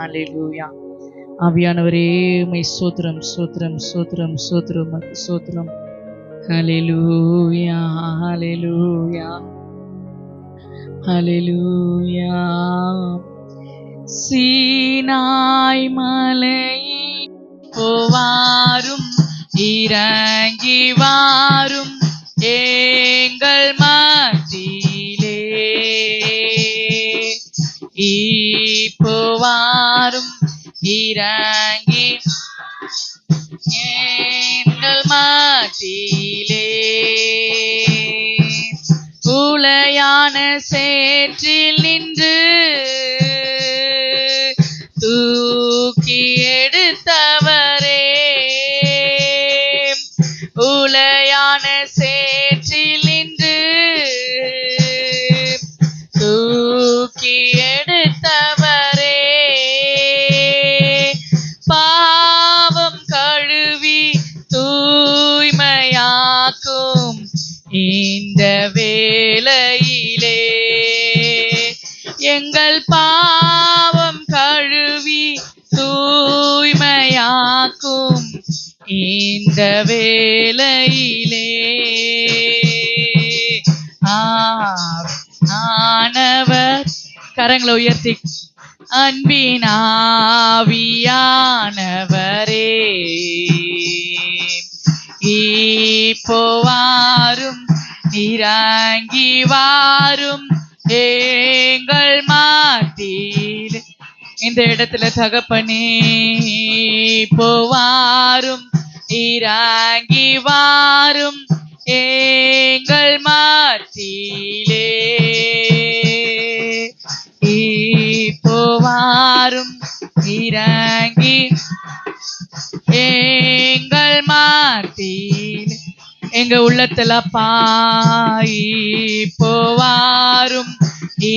ஹalleluya. ஆவியானவரே உம்மை ஸ்தோத்திரம் ஸ்தோத்திரம் ஸ்தோத்திரம் ஸ்தோத்திரம் ஸ்தோத்திரம். ஹalleluya ஹalleluya ஹalleluya. சீனாய் மலையில் போவாரும் இறங்கி வாரும் எங்கள் மத்தியிலே, இப்போவாரும் இறங்கி எங்கள் மத்தியிலே. உளையான சேற்றில் நின்று தூக்கி எடுத்தவரே, உளையான சேற்றில் நின்று தூக்கி எடுத்தவரே, பாவம் கழுவி தூய்மையாக்கும் இந்த வேளையிலே, எங்கள் பாவம் கழுவி தூய்மையாக்கும் இந்த வேளையிலே, ஆனவர் கரங்களை உயர்த்தி அன்பின் ஆவியானவரே, இப்போ வாரும் இறங்கி வாரும் எங்கள் மத்தியில். இந்த இடத்துல தகப்பனே, இப்போ வாரும் இறங்கி வாரும் எங்கள் மத்தியிலே, இப்போ வாரும் இறங்கி எங்கள் மத்தியிலே, எங்க உள்ளத்துல இப்போ வாரும்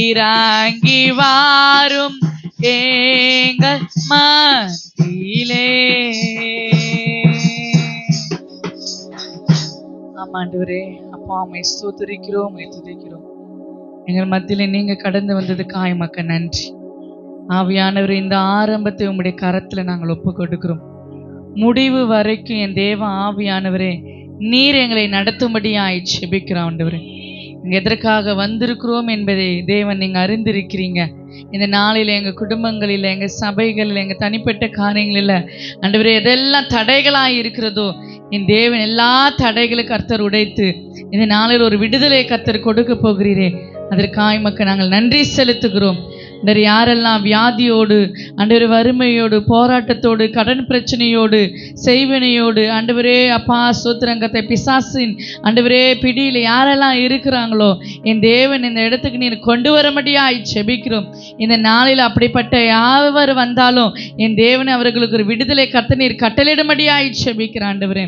இறங்கி வாரும் எங்கள் மத்தியிலே. ஆமாண்டவரே, அப்பா உம்மை ஸ்தோத்திரிக்கிறோம், உம்மை துதிக்கிறோம். எங்கள் மத்தியிலே நீங்க கடந்து வந்ததுக்காக எமக்கு நன்றி. ஆவியானவரே, இந்த ஆரம்பத்தை உம்முடைய கரத்துல நாங்கள் ஒப்பு கொடுக்கிறோம். முடிவு வரைக்கும் என் தேவ ஆவியானவரே நீர் எங்களை நடத்தும்படியாய் ஜெபிக்கிறோம். ஆண்டவரே, இங்க எதற்காக வந்திருக்கிறோம் என்பதை தேவன் நீங்க அறிந்திருக்கிறீங்க. இந்த நாளில் எங்கள் குடும்பங்களில், எங்கள் சபைகளில், எங்கள் தனிப்பட்ட காரியங்களில் ஆண்டவரே எதெல்லாம் தடைகளாக இருக்கிறதோ என் தேவன் எல்லா தடைகளும் கர்த்தர் உடைத்து இந்த நாளில் ஒரு விடுதலை கர்த்தர் கொடுக்க போகிறீரே, அதற்காக எமக்கு நாங்கள் நன்றி செலுத்துகிறோம். அண்டவர் யாரெல்லாம் வியாதியோடு, ஆண்டவர் வறுமையோடு, போராட்டத்தோடு, கடன் பிரச்சனையோடு, செய்வினையோடு, ஆண்டவரே அப்பா ஸ்தோத்திரங்கத்தை பிசாசின் ஆண்டவரே பிடியில் யாரெல்லாம் இருக்கிறாங்களோ என் தேவன் இந்த இடத்துக்கு நீர் கொண்டு வரமடியாய் ஜெபிக்கிறோம். இந்த நாளில் அப்படிப்பட்ட யாவர் வந்தாலும் என் தேவன் அவர்களுக்கு ஒரு விடுதலை கர்த்தர் நீர் கட்டளிடும்படியாய் ஜெபிக்கிறேன். ஆண்டவரே,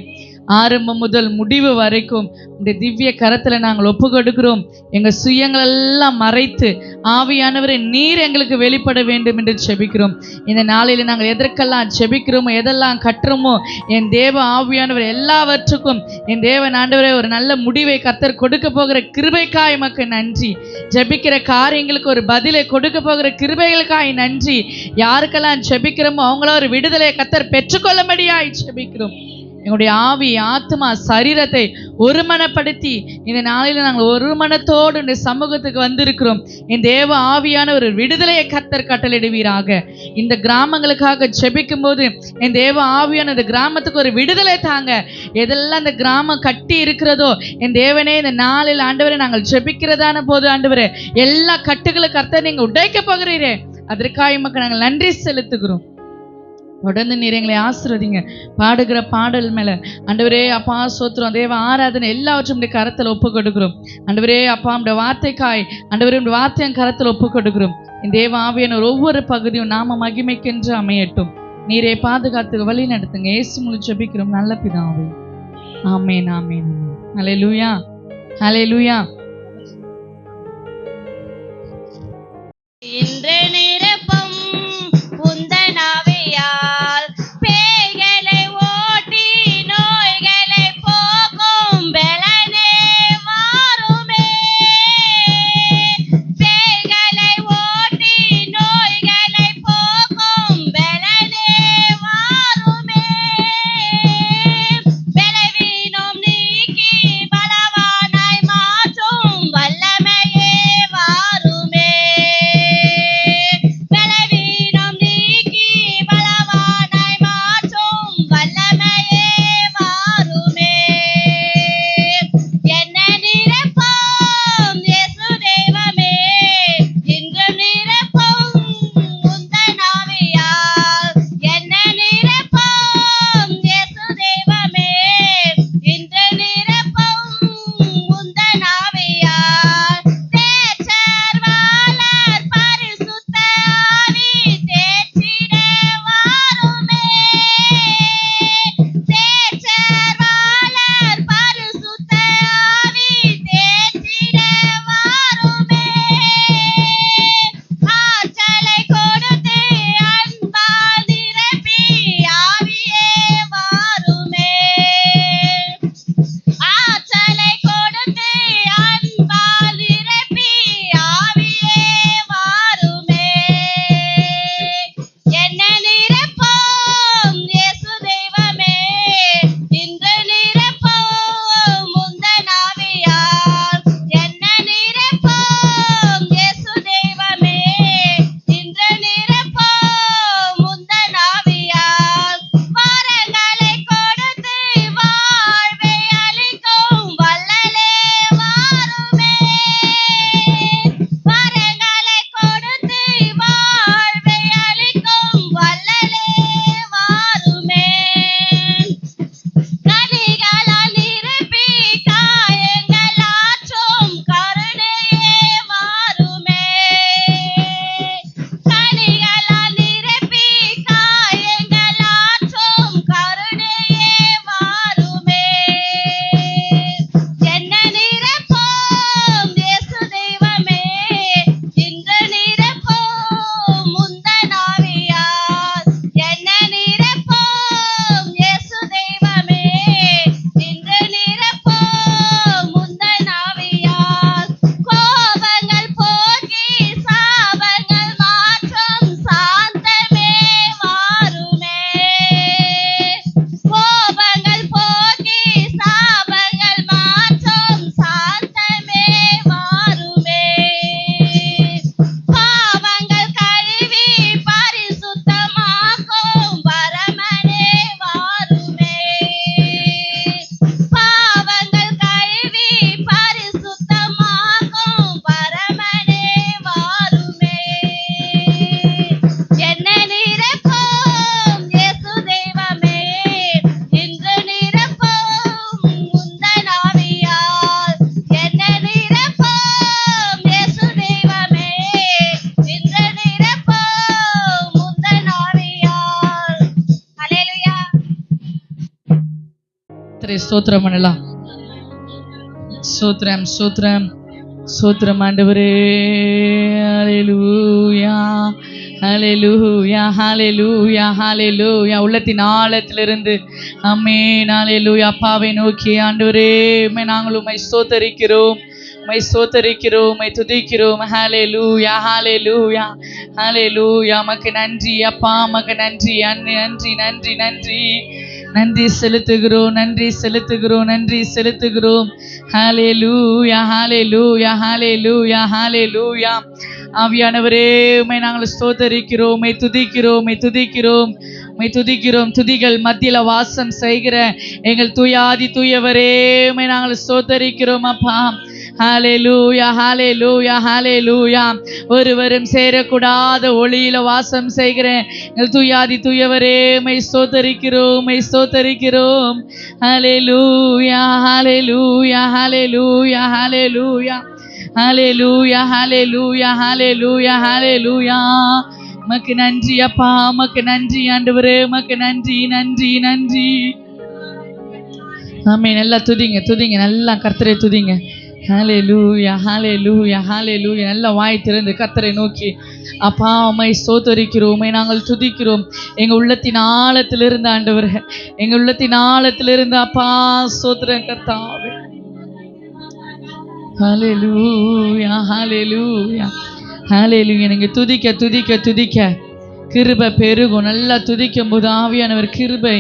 ஆரம்பம் முதல் முடிவு வரைக்கும் இந்த திவ்ய கரத்துல நாங்கள் ஒப்பு கொடுக்கிறோம். எங்க சுயங்கள் எல்லாம் மறைத்து ஆவியானவரை நீர் எங்களுக்கு வெளிப்பட வேண்டும் என்று ஜெபிக்கிறோம். இந்த நாளில் நாங்கள் எதற்கெல்லாம் ஜெபிக்கிறோமோ, எதெல்லாம் கட்டுறோமோ என் தேவ ஆவியானவர் எல்லாவற்றுக்கும் என் தேவன் ஆண்டவரே ஒரு நல்ல முடிவை கர்த்தர் கொடுக்க போகிற கிருபைக்காய் எமக்கு நன்றி. ஜெபிக்கிற காரியங்களுக்கு ஒரு பதிலை கொடுக்க போகிற கிருபைகளுக்காய் நன்றி. யாருக்கெல்லாம் ஜெபிக்கிறோமோ அவங்கள ஒரு விடுதலை கர்த்தர் பெற்றுக்கொள்ளும்படியாய் ஜெபிக்கிறோம். எங்களுடைய ஆவி, ஆத்மா, சரீரத்தை ஒருமனப்படுத்தி இந்த நாளில் நாங்கள் ஒரு மனத்தோடு இந்த சமூகத்துக்கு வந்திருக்கிறோம். என் தேவ ஆவியான ஒரு விடுதலையை கர்த்தர் கட்டளையிடுவீராக. இந்த கிராமங்களுக்காக ஜெபிக்கும் போது என் தேவ ஆவியான இந்த கிராமத்துக்கு ஒரு விடுதலை தாங்க. எதெல்லாம் இந்த கிராமம் கட்டி இருக்கிறதோ என் தேவனே இந்த நாளில் ஆண்டவரை நாங்கள் ஜெபிக்கிறதான போது ஆண்டவரே எல்லா கட்டுகளை கர்த்தர் நீங்க உடைக்க போகிறீரே, அதற்காக மக்கள் நாங்கள் நன்றி செலுத்துகிறோம். தொடர்ந்து நீர் எங்களை ஆசீர்வதிங்க. பாடுகிற பாடல் மேல ஆண்டவரே அப்பா ஸ்தோத்திரம், தேவ ஆராதனை எல்லாவற்றும் கரத்தில் ஒப்பு கொடுக்கிறோம். ஆண்டவரே அப்பா உடைய வார்த்தைக்காய் ஆண்டவரே உடைய வார்த்தையை கரத்தில் ஒப்பு கொடுக்கிறோம். இந்த தேவ ஆவியான ஒவ்வொரு பகுதியும் நாம மகிமைக்கென்று அமையட்டும். நீரே பாதுகாத்து வழி நடத்துங்க. இயேசு மூலம் ஜெபிக்கிறோம் நல்ல பிதாவே, ஆமென் ஆமென். ஹல்லேலூயா ஹல்லேலூயா. இன்றே நிரப்பம் உந்தன் ஆவியால் பேய்களை ஓட்டி நோய்களை போக்கும் பெலனே வாருமே. பேய்களை ஓட்டி நோய்களை போக்கும் கர்த்தரை ஸ்தோத்திரம் பண்ணலாம். ஸ்தோத்திரம் ஸ்தோத்திரம் ஸ்தோத்திரம் ஆண்டவரே. ஹல்லேலூயா ஹல்லேலூயா ஹல்லேலூயா ஹல்லேலூயா. உள்ளத்தின் ஆழத்திலிருந்து ஆமென் ஹல்லேலூயா. அப்பாவை நோக்கி ஆண்டவரே நாங்கள் உம்மை ஸ்தோத்தரிக்கிறோம், உம்மை ஸ்தோத்தரிக்கிறோம், உம்மை துதிக்கிறோம். ஹல்லேலூயா ஹல்லேலூயா ஹல்லேலூயா. உமக்கு நன்றி அப்பா, உமக்கு நன்றி நன்றி நன்றி நன்றி நன்றி செலுத்துகிறோம், நன்றி செலுத்துகிறோம், நன்றி செலுத்துகிறோம். ஹல்லேலூயா ஹல்லேலூயா ஹல்லேலூயா ஹல்லேலூயா. ஆவியானவரே உம்மை நாங்கள் ஸ்தோத்தரிக்கிறோம், உம்மை துதிக்கிறோம், உம்மை துதிக்கிறோம், உம்மை துதிக்கிறோம். துதிகள் மத்தியில வாசம் செய்கிற எங்கள் தூயாதி தூயவரே உம்மை நாங்கள் ஸ்தோத்தரிக்கிறோம் அப்பா. ஹல்லேலூயா ஹல்லேலூயா ஹல்லேலூயா. ஒருவரும் சேரக்கூடாத ஒளியில வாசம் செய்கிற எங்கள் தூயாதி தூயவரே உம்மை ஸ்தோத்தரிக்கிறோம், உம்மை ஸ்தோத்தரிக்கிறோம். ஹல்லேலூயா ஹல்லேலூயா ஹல்லேலூயா ஹல்லேலூயா ஹல்லேலூயா ஹல்லேலூயா ஹல்லேலூயா ஹல்லேலூயா. உமக்கு நன்றி அப்பா, உமக்கு நன்றி ஆண்டவரே, உமக்கு நன்றி நன்றி நன்றி. ஆமென். நல்லா துதிங்க துதிங்க, நல்லா கர்த்தரை துதிங்க. ஹல்லேலூயா ஹல்லேலூயா ஹல்லேலூயா. நல்ல வாய் திறந்து கர்த்தரை நோக்கி அப்பா உம்மை ஸ்தோத்தரிக்கிறோம், உம்மை நாங்கள் துதிக்கிறோம். எங்க உள்ளத்தின் ஆழத்திலிருந்து ஆண்டவரே, எங்க உள்ளத்தின் ஆழத்திலிருந்து அப்பா ஸ்தோத்திரம் கர்த்தாவே. ஹல்லேலூயா ஹல்லேலூயா ஹல்லேலூயா. நீங்க துதிக்க துதிக்க துதிக்க கிருபை பெருகும். நல்லா துதிக்கும் போது ஆவியானவர் கிருபை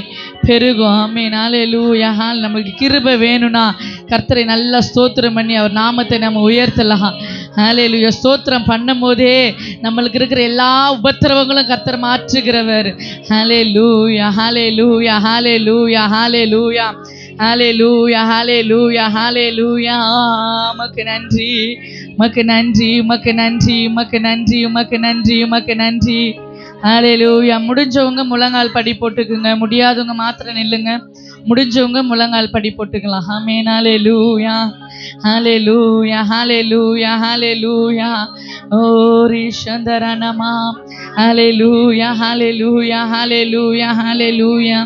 பெருகும். ஆமென் ஹல்லேலூயா. நம்மளுக்கு கிருபை வேணும்னா கர்த்தரை நல்லா ஸ்தோத்திரம் பண்ணி அவர் நாமத்தை நம்ம உயர்த்தலாம். ஹல்லேலூயா. ஸ்தோத்திரம் பண்ணும் போதே நம்மளுக்கு இருக்கிற எல்லா உபத்திரவங்களும் கர்த்தர் மாற்றுகிறவர். ஹல்லேலூயா ஹல்லேலூயா ஹல்லேலூயா ஹல்லேலூயா ஹல்லேலூயா ஹல்லேலூயா ஹல்லேலூயா. உமக்கு நன்றி, உமக்கு நன்றி, உமக்கு நன்றி, உமக்கு நன்றி, உமக்கு நன்றி, உமக்கு நன்றி. ஹல்லேலூயா. முடிஞ்சவங்க முழங்கால் படி போட்டுக்குங்க, முடியாதவங்க மாத்திரம் நில்லுங்க. முடிஞ்சவங்க முழங்கால் படி போட்டுக்கலாம். ஆமென் ஹல்லேலூயா ஹல்லேலூயா ஹல்லேலூயா ஹல்லேலூயா. ஓ ரிஷந்தரனமா. ஹல்லேலூயா ஹல்லேலூயா ஹல்லேலூயா ஹல்லேலூயா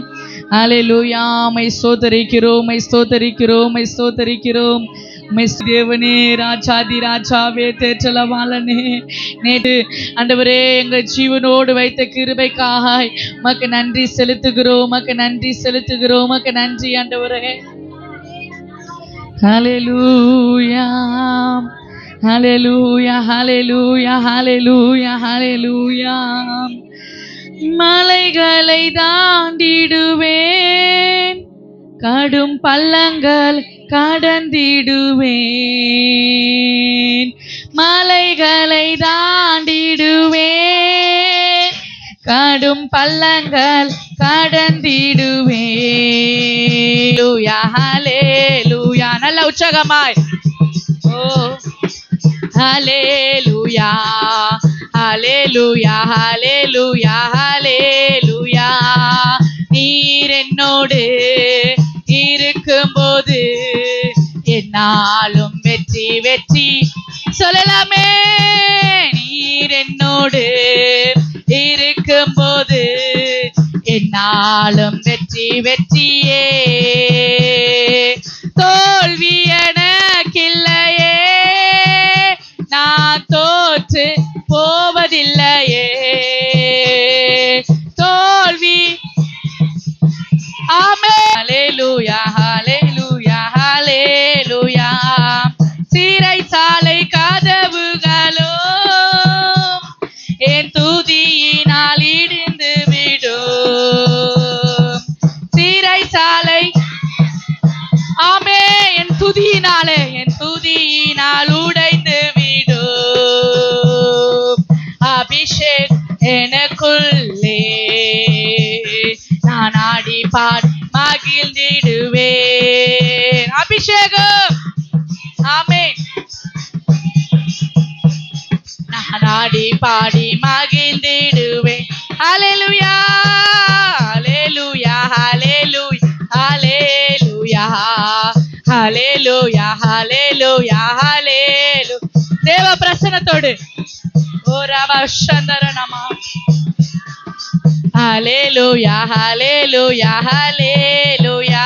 ஹல்லேலூயா. உம்மை ஸ்தோத்தரிக்கிறோம், உம்மை ஸ்தோத்தரிக்கிறோம், உம்மை ஸ்தோத்தரிக்கிறோம். தேவனே ராஜாதி ராஜாவே தேற்றலவாளனே, நேற்று ஆண்டவரே எங்கள் ஜீவனோடு வைத்த கிருபைக்காக உமக்கு நன்றி செலுத்துகிறோம், உமக்கு நன்றி செலுத்துகிறோம், உமக்கு நன்றி ஆண்டவரே. ஹல்லேலூயா ஹல்லேலூயா ஹல்லேலூயா ஹல்லேலூயா ஹல்லேலூயா. மலைகளை தாண்டிடுவேன், கடும் பள்ளங்கள் கடந்திடுவேன். மலைகளை தாண்டிடுவேன், கடும் பள்ளங்கள் கடந்திடுவேன். ஹல்லேலூயா ஹல்லேலூயா. நல்ல உற்சாகமாய் ஓ ஹல்லேலூயா ஹல்லேலூயா ஹல்லேலூயா ஹல்லேலூயா. நீர் என்னோடு இருக்கும்போது என்னாலும் வெற்றி வெற்றி சொல்லலாமே. நீர் என்னோடு இருக்கும்போது என்னாலும் வெற்றி வெற்றியே. தோல்வி எனக்கில்லையே, நான் தோற்று போவதில்லையே. தோல்வி ஆமென் ஹல்லேலூயா ஹல்லேலூயா ஹல்லேலூயா. சிறைச்சாலை கதவுகளோ என் துதியினால் இடிந்து விடும். சிறைச்சாலை ஆமென் என் துதியினாலே, என் துதியினால் உடைந்து விடும். அபிஷேக் எனக்குள்ளே, நான் ஆடி பாடி மகிழ்ந்திடுவேன். அபிஷேகம் ஆமென். நான் ஆடி பாடி மகிழ்ந்திடுவேன். ஹல்லேலூயா ஹல்லேலூயா ஹல்லேலூயா ஹல்லேலூயா ஹல்லேலூயா ஹல்லேலூயா ஹல்லேலூயா. தேவ பிரசன்னத்தோடு ஓரவசந்தரனமா. ஹல்லேலூயா ஹல்லேலூயா ஹல்லேலூயா.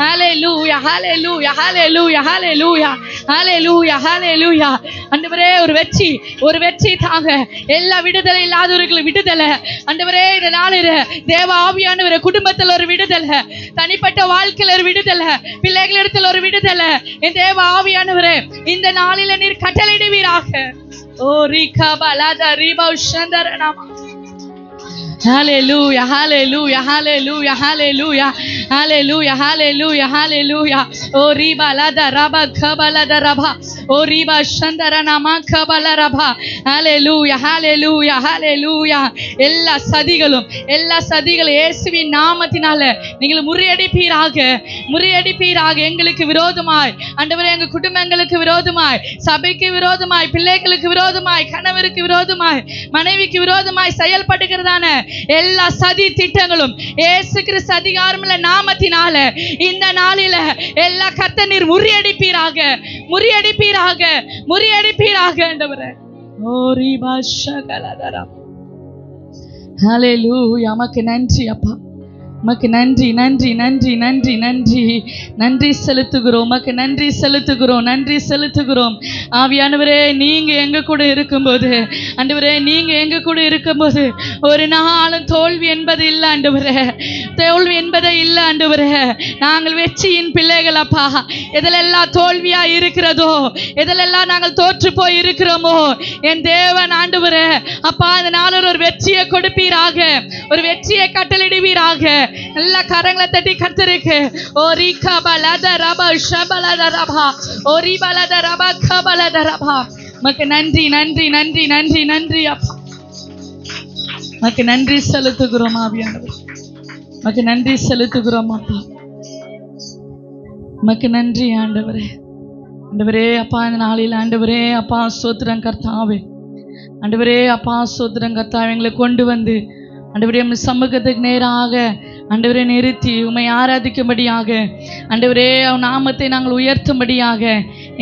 ஹalleluya ஹalleluya ஹalleluya ஹalleluya ஹalleluya ஹalleluya. ஆண்டவரே ஒரு வெற்றி தாங்க. எல்லா விடுதலை இல்லாதவர்களுக்கு விடுதலை ஆண்டவரே. இந்த நாளிலே தேவ ஆவியானவரே குடும்பத்தில் ஒரு விடுதலை, தனிப்பட்ட வாழ்க்கையில் ஒரு விடுதலை, பிள்ளைகளிடத்தில் ஒரு விடுதலை. என் தேவ ஆவியானவரே இந்த நாளிலே நீர் கட்டளையிடுவீராக. ஓ ரிகபலத ரிபௌஷந்தரநாம. Hallelujah, hallelujah, hallelujah, hallelujah, hallelujah, hallelujah, hallelujah. Oh riba lada raba kabalada raba. Oh riba shandara nama kabala raba. Hallelujah, hallelujah, hallelujah. எல்லா சதிகளும் இயேசுவின் நாமத்தினால நீங்கள் முறியடிப்பீராக. எங்களுக்கு விரோதமாய் ஆண்டவரே, எங்கள் குடும்பங்களுக்கு விரோதமாய், சபைக்கு விரோதமாய், பிள்ளைகளுக்கு விரோதமாய், கணவருக்கு விரோதமாய், மனைவிக்கு விரோதமாய் செயல்படுகிறதான எல்லா சதி திட்டங்களும் இயேசு கிறிஸ்து அதிகாரமுள்ள நாமத்தினால இந்த நாளில எல்லா கர்த்தர் நீர் முறியடிப்பீராக ஆண்டவரே. ஓரிபா ஷகலதரா. ஹalleluya. நமக்கு நன்றி அப்பா, உமக்கு நன்றி நன்றி நன்றி நன்றி நன்றி நன்றி செலுத்துகிறோம். உமக்கு நன்றி செலுத்துகிறோம். ஆவியானவரே, நீங்க எங்க கூட இருக்கும்போது ஆண்டவரே, நீங்க எங்க கூட இருக்கும்போது ஒரு நாளும் தோல்வி என்பது இல்லை ஆண்டவரே. தோல்வி என்பதே இல்லை ஆண்டவரே. நாங்கள் வெற்றியின் பிள்ளைகள் அப்பா. எதிலெல்லாம் தோல்வியா இருக்கிறதோ, எதிலெல்லாம் நாங்கள் தோற்று போய் இருக்கிறோமோ, என் தேவன் ஆண்டவரே அப்பா இந்த நாளில் ஒரு வெற்றியை கொடுப்பீராக, ஒரு வெற்றியை கட்டளிடுவீராக. எல்லா கரங்களை தட்டி கர்த்தருக்கு ஓ ரிகபலத ரபா ஷபலத ரபா ஓ ரிபலத ரபா கபலத ரபா. மக்கு நன்றி நன்றி நன்றி நன்றி நன்றி அப்பா. மக்கு நன்றி செலுத்துகிறோம் ஆவியானவர். மக்கு நன்றி செலுத்துகிறோம் அப்பா. மக்கு நன்றி ஆண்டவரே. ஆண்டவரே அப்பா இந்த நாளில் ஆண்டவரே அப்பா ஸ்தோத்திரம் கர்த்தாவே. ஆண்டவரே அப்பா ஸ்தோத்திரம் கர்த்தாவே. எங்களை கொண்டு வந்து ஆண்டவரே சமூகத்துக்கு நேராக ஆண்டவரே நிறுத்தி உம்மை ஆராதிக்கும்படியாக ஆண்டவரே நாமத்தை நாங்கள் உயர்த்தும்படியாக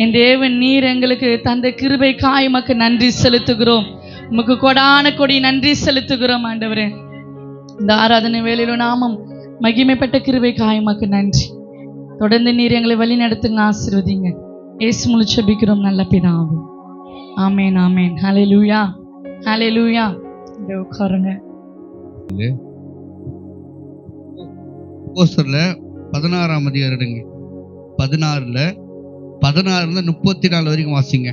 என் தேவன் நீர் எங்களுக்கு தந்த கிருபைக்காய் உமக்கு நன்றி செலுத்துகிறோம். உமக்கு கொடான கொடி நன்றி செலுத்துகிறோம் ஆண்டவரே. இந்த ஆராதனை வேளையிலும் நாமம் மகிமைப்பட்ட கிருபைக்காய் உமக்கு நன்றி. தொடர்ந்து நீர் எங்களை வழி நடத்துங்க, ஆசீர்வதிங்க. இயேசு மூலம் ஜெபிக்கிறோம் நல்ல பிதாவே. ஆமேன் ஆமேன். ஹல்லேலூயா ஹல்லேலூயா. உட்காருங்க. அப்போஸ்தலர்ல 16ஆம் அதிகாரம் எடுங்க. 16ல 34 வரைக்கும் வாசிங்க.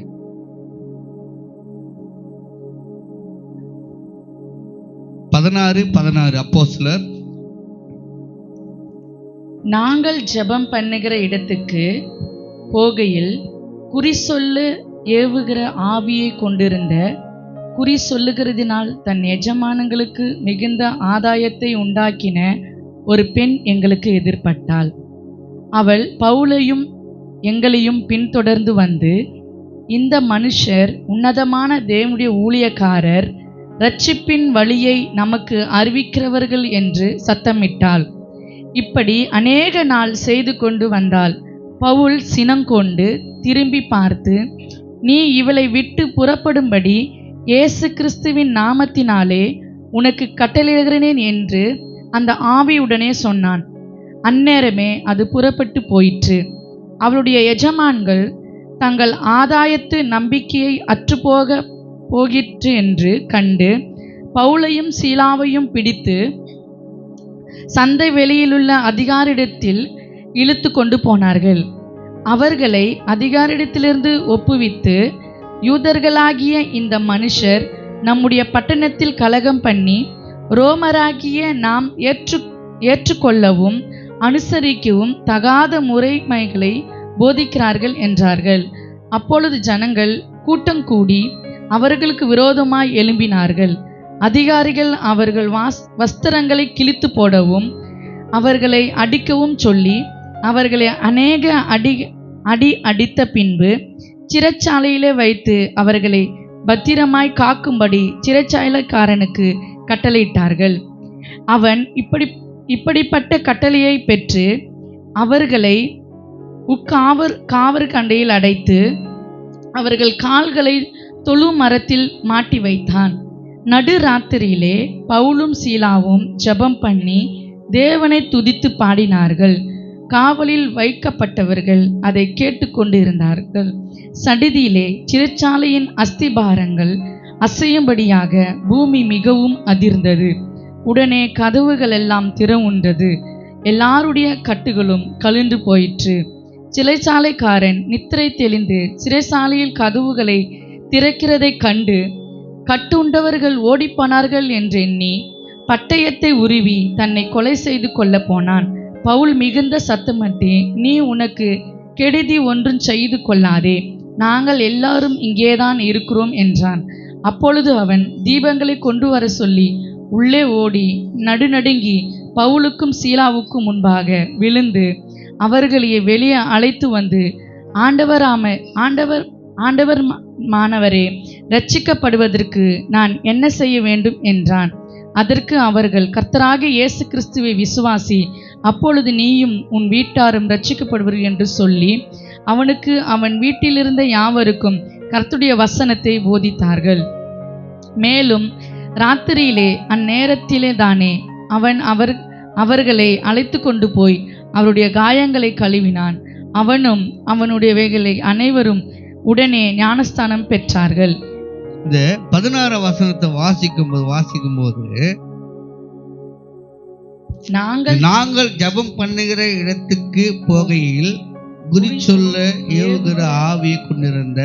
அப்போஸ்தலர். நாங்கள் ஜெபம் பண்ணுகிற இடத்துக்கு போகையில் குறி சொல்லு ஏவுகிற ஆவியை கொண்டிருந்த, குறி சொல்லுகிறதினால் தன் எஜமானங்களுக்கு மிகுந்த ஆதாயத்தை உண்டாக்கின ஒரு பெண் எங்களுக்கு எதிர்பட்டாள். அவள் பவுலையும் எங்களையும் பின்தொடர்ந்து வந்து, இந்த மனுஷர் உன்னதமான தேவனுடைய ஊழியக்காரர், இரட்சிப்பின் வழியை நமக்கு அறிவிக்கிறவர்கள் என்று சத்தமிட்டாள். இப்படி அநேக நாள் செய்து கொண்டு வந்தாள். பவுல் சினங்கொண்டு திரும்பி பார்த்து, நீ இவளை விட்டு புறப்படும்படி இயேசு கிறிஸ்துவின் நாமத்தினாலே உனக்கு கட்டளையிடுகிறேன் என்று அந்த ஆவியுடனே சொன்னான். அந்நேரமே அது புறப்பட்டு போயிற்று. அவளுடைய எஜமான்கள் தங்கள் ஆதாயத்து நம்பிக்கையை போகிற்று என்று கண்டு பவுலையும் சீலாவையும் பிடித்து சந்தை வெளியிலுள்ள அதிகாரிடத்தில் இழுத்து கொண்டு போனார்கள். அவர்களை அதிகாரிடத்திலிருந்து ஒப்புவித்து, யூதர்களாகிய இந்த மனுஷர் நம்முடைய பட்டணத்தில் கலகம் பண்ணி ரோமராகிய நாம் ஏற்றுக்கொள்ளவும் அனுசரிக்கவும் தகாத முறைமைகளை போதிக்கிறார்கள் என்றார்கள். அப்பொழுது ஜனங்கள் கூட்டம் கூடி அவர்களுக்கு விரோதமாய் எழும்பினார்கள். அதிகாரிகள் அவர்கள் வஸ்திரங்களை கிழித்து போடவும் அவர்களை அடிக்கவும் சொல்லி அவர்களை அநேக அடித்த பின்பு சிறைச்சாலையிலே வைத்து அவர்களை பத்திரமாய் காக்கும்படி சிறைச்சாலைக்காரனுக்கு கட்டளையிட்டார்கள். அவன் இப்படிப்பட்ட கட்டளையை பெற்று அவர்களை காவற் கண்டையில் அடைத்து அவர்கள் கால்களை தொழு மரத்தில் மாட்டி வைத்தான். நடு ராத்திரியிலே பவுலும் சீலாவும் ஜெபம் பண்ணி தேவனை துதித்து பாடினார்கள். காவலில் வைக்கப்பட்டவர்கள் அதை கேட்டுக்கொண்டிருந்தார்கள். சடிதியிலே சிறைச்சாலையின் அஸ்திபாரங்கள் அசையும்படியாக பூமி மிகவும் அதிர்ந்தது. உடனே கதவுகள் எல்லாம் திறவுண்டது. எல்லாருடைய கட்டுகளும் கழிந்து போயிற்று. சிறைச்சாலைக்காரன் நித்திரை தெளிந்து சிறைச்சாலையில் கதவுகளை திறக்கிறதைக் கண்டு கட்டுண்டவர்கள் ஓடிப்போனார்கள் என்றெண்ணி பட்டயத்தை உருவி தன்னை கொலை செய்து கொள்ள போனான். பவுல் மிகுந்த சத்தமிட்டு, நீ உனக்கு கெடுதி ஒன்றும் செய்து கொள்ளாதே, நாங்கள் எல்லாரும் இங்கேதான் இருக்கிறோம் என்றான். அப்பொழுது அவன் தீபங்களை கொண்டு வர சொல்லி உள்ளே ஓடி நடுநடுங்கி பவுலுக்கும் சீலாவுக்கும் முன்பாக விழுந்து அவர்களையே வெளியே அழைத்து வந்து, ஆண்டவர் மானவரே, இரட்சிக்கப்படுவதற்கு நான் என்ன செய்ய வேண்டும் என்றான். அதற்கு அவர்கள், கர்த்தராகிய இயேசு கிறிஸ்துவை விசுவாசி, அப்பொழுது நீயும் உன் வீட்டாரும் இரட்சிக்கப்படுவர் என்று சொல்லி அவனுக்கு அவன் வீட்டிலிருந்த யாவருக்கும் கர்த்தருடைய வசனத்தை போதித்தார்கள். மேலும் ராத்திரியிலே அந்நேரத்திலே தானே அவன் அவர்களை அழைத்து கொண்டு போய் அவருடைய காயங்களை கழுவினான். அவனும் அவனுடையவைகளை அனைவரும் உடனே ஞானஸ்தானம் பெற்றார்கள். இந்த 16 வசனத்தை வாசிக்கும் போது நாங்கள் ஜெபம் பண்ணுகிற இடத்துக்கு போகையில் குறி சொல்ல ஏவுகிற ஆவியை கொண்டிருந்த,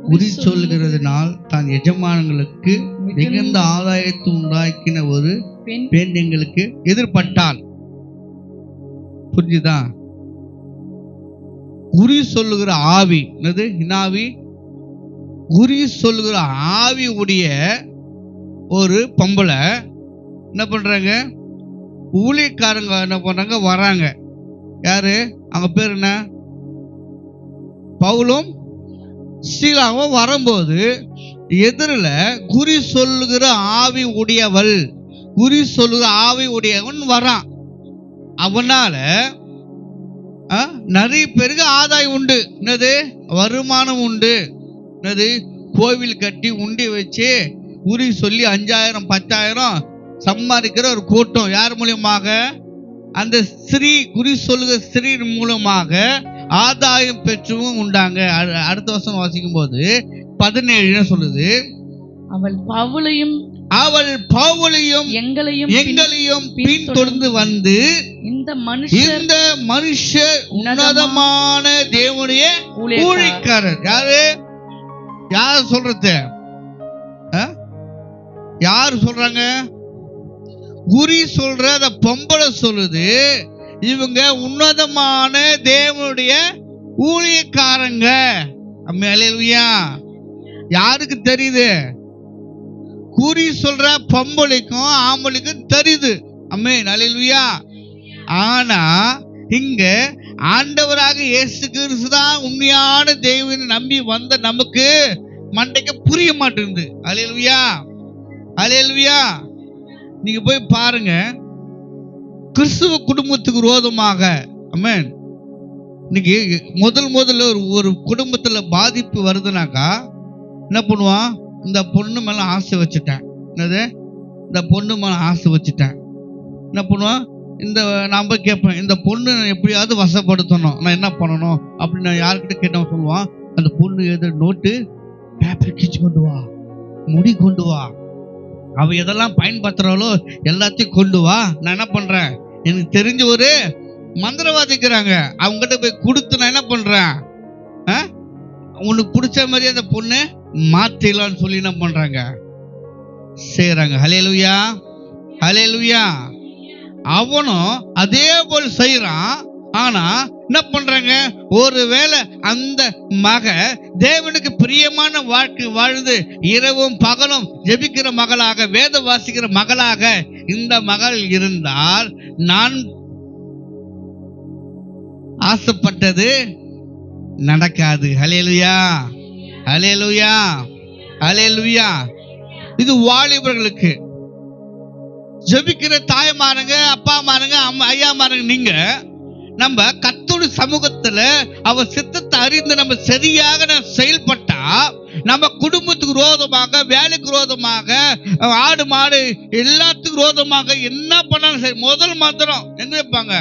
குறி சொல்கிறதுனால் தான் எஜமானங்களுக்கு மிகுந்த ஆதாயத்தை உண்டாக்கின ஒரு பெண் எங்களுக்கு எதிர்பட்டாள். புரிஞ்சுதா? குறி சொல்லுகிற ஆவி என்னது? இனாவி குறி சொல்லுகிற ஆவி உடைய ஒரு பொம்பளை என்ன பண்றாங்க? ஊழியக்காரங்க என்ன பண்றாங்க? வராங்க. யாரு? அவங்க பேர் என்ன? பவுலும் சீலாவும் வரும்போது எதிரில் குறி சொல்லுகிற ஆவி உடையவள், குறி சொல்லுகிற ஆவி உடையவன் வரான். அவனால நிறைய பேருக்கு ஆதாயம் உண்டு. என்னது? வருமானம் உண்டு. என்னது? கோவில் கட்டி உண்டி வச்சு குறி சொல்லி 5000 10,000 சம்பாதிக்கிற ஒரு கூட்டம். யார் மூலியமாக? அந்த ஸ்திரீ, குறி சொல்லுகிற ஸ்திரீ மூலமாக ஆதாயம் பெற்றவும் உண்டாங்க. அடுத்த வருஷம் வாசிக்கும் போது 17 சொல்லுது, அவள் பவுலையும் எங்களையும் பின்தொடர்ந்து வந்து இந்த மனுஷர் உன்னதமான தேவனுடைய ஊழியக்காரர். யாரு சொல்றது? யாரு சொல்றாங்க? குறி சொல்ற அந்த பொம்பளை சொல்லுது, இவங்க உன்னதமான தேவனுடைய ஊழியக்காரங்க. அல்லேலூயா. யாருக்கு தெரியுது? குறி சொல்ற பொம்பளைக்கும் ஆம்பளைக்கும் தெரியுது. ஆமென். அல்லேலூயா. ஆனா இங்க ஆண்டவராக இயேசு கிறிஸ்து தான் உண்மையான தேவனை நம்பி வந்த நமக்கு மண்டைக்கு புரிய மாட்டேங்குது. அல்லேலூயா. அல்லேலூயா. நீங்க போய் பாருங்க, கிறிஸ்துவ குடும்பத்துக்கு விரோதமாக, ஆமென், இன்னைக்கு முதல்ல ஒரு குடும்பத்துல பாதிப்பு வருதுனாக்கா என்ன பண்ணுவான்? இந்த பொண்ணு மேல ஆசை வச்சுட்டேன். என்னது? இந்த பொண்ணு மேல ஆசை வச்சுட்டேன். என்ன பண்ணுவான்? நான் போய் கேட்பேன், இந்த பொண்ணு எப்படியாவது வசப்படுத்தணும், நான் என்ன பண்ணணும் அப்படின்னு நான் யாருக்கிட்ட கேட்டவன் சொல்லுவான், அந்த பொண்ணு எது நோட்டு பேப்பர் கிச்சு கொண்டு வா, முடி கொண்டு வா, அவ எதெல்லாம் பயன்படுத்துறாளோ எல்லாத்தையும் கொண்டு வா. நான் என்ன பண்றேன்? எனக்கு தெரிஞ்ச ஒரு மந்திரவாதிக்கிறாங்க, அவங்ககிட்ட போய் கொடுத்து நான் என்ன பண்றேன்? உனக்கு பிடிச்ச மாதிரி அந்த பொண்ணு மாத்திடலான்னு சொல்லி என்ன பண்றாங்க? செய்யறாங்க. ஹல்லேலூயா. ஹல்லேலூயா. அவனும் அதே போல் செய்யறான். ஆனா என்ன பண்றாங்க? ஒருவேளை அந்த மக தேவனுக்கு பிரியமான வாழ்க்கை வாழ்ந்து இரவும் பகலும் ஜெபிக்கிற மகளாக, வேத வாசிக்கிற மகளாக இந்த மகள் இருந்தால், நான் ஆசைப்பட்டது நடக்காது. ஹல்லேலூயா. ஹல்லேலூயா. ஹல்லேலூயா. இது வாலிபர்களுக்கு. ஜெபிக்கிற தாய்மாருங்க, அப்பா மாருங்க, ஐயா மாருங்க, நீங்க நம்ம கர்த்தருடைய சமூகத்துல அவர் சித்தத்தை அறிந்து நம்ம சரியாக செயல்பட்டா, நம்ம குடும்பத்துக்கு விரோதமாக, வேலைக்கு விரோதமாக, ஆடு மாடு எல்லாத்துக்கும் விரோதமாக என்ன பண்ணாலும் சரி, முதல் மந்திரம் எங்க வைப்பாங்க?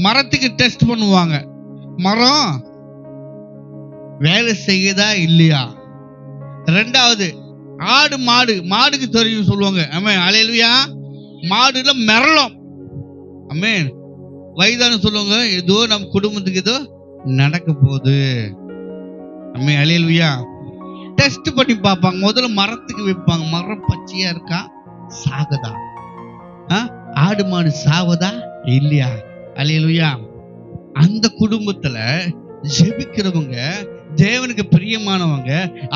மரத்துக்கு டெஸ்ட் பண்ணுவாங்க. மரம் வேலை செய்யுதா இல்லையா. ரெண்டாவது ஆடு மாடுக்கு தெரியும் சொல்லுவாங்க. ஆமென் அல்லேலூயா. மாடுல மிரளும். ஆமென். வயதான சொல்லுவாங்க, ஏதோ நம்ம குடும்பத்துக்கு ஏதோ நடக்க போகுது. ஆமென் அல்லேலூயா. டெஸ்ட் பண்ணி பார்ப்பாங்க. முதல்ல மரத்துக்கு வைப்பாங்க. மரம் பச்சையா இருக்கா, சாகுதா, ஆடு மாடு சாவதா இல்லையா. அல்லேலூயா. அந்த குடும்பத்துல ஜெபிக்கிறவங்க, தேவனுக்கு பிரியமானவங்க,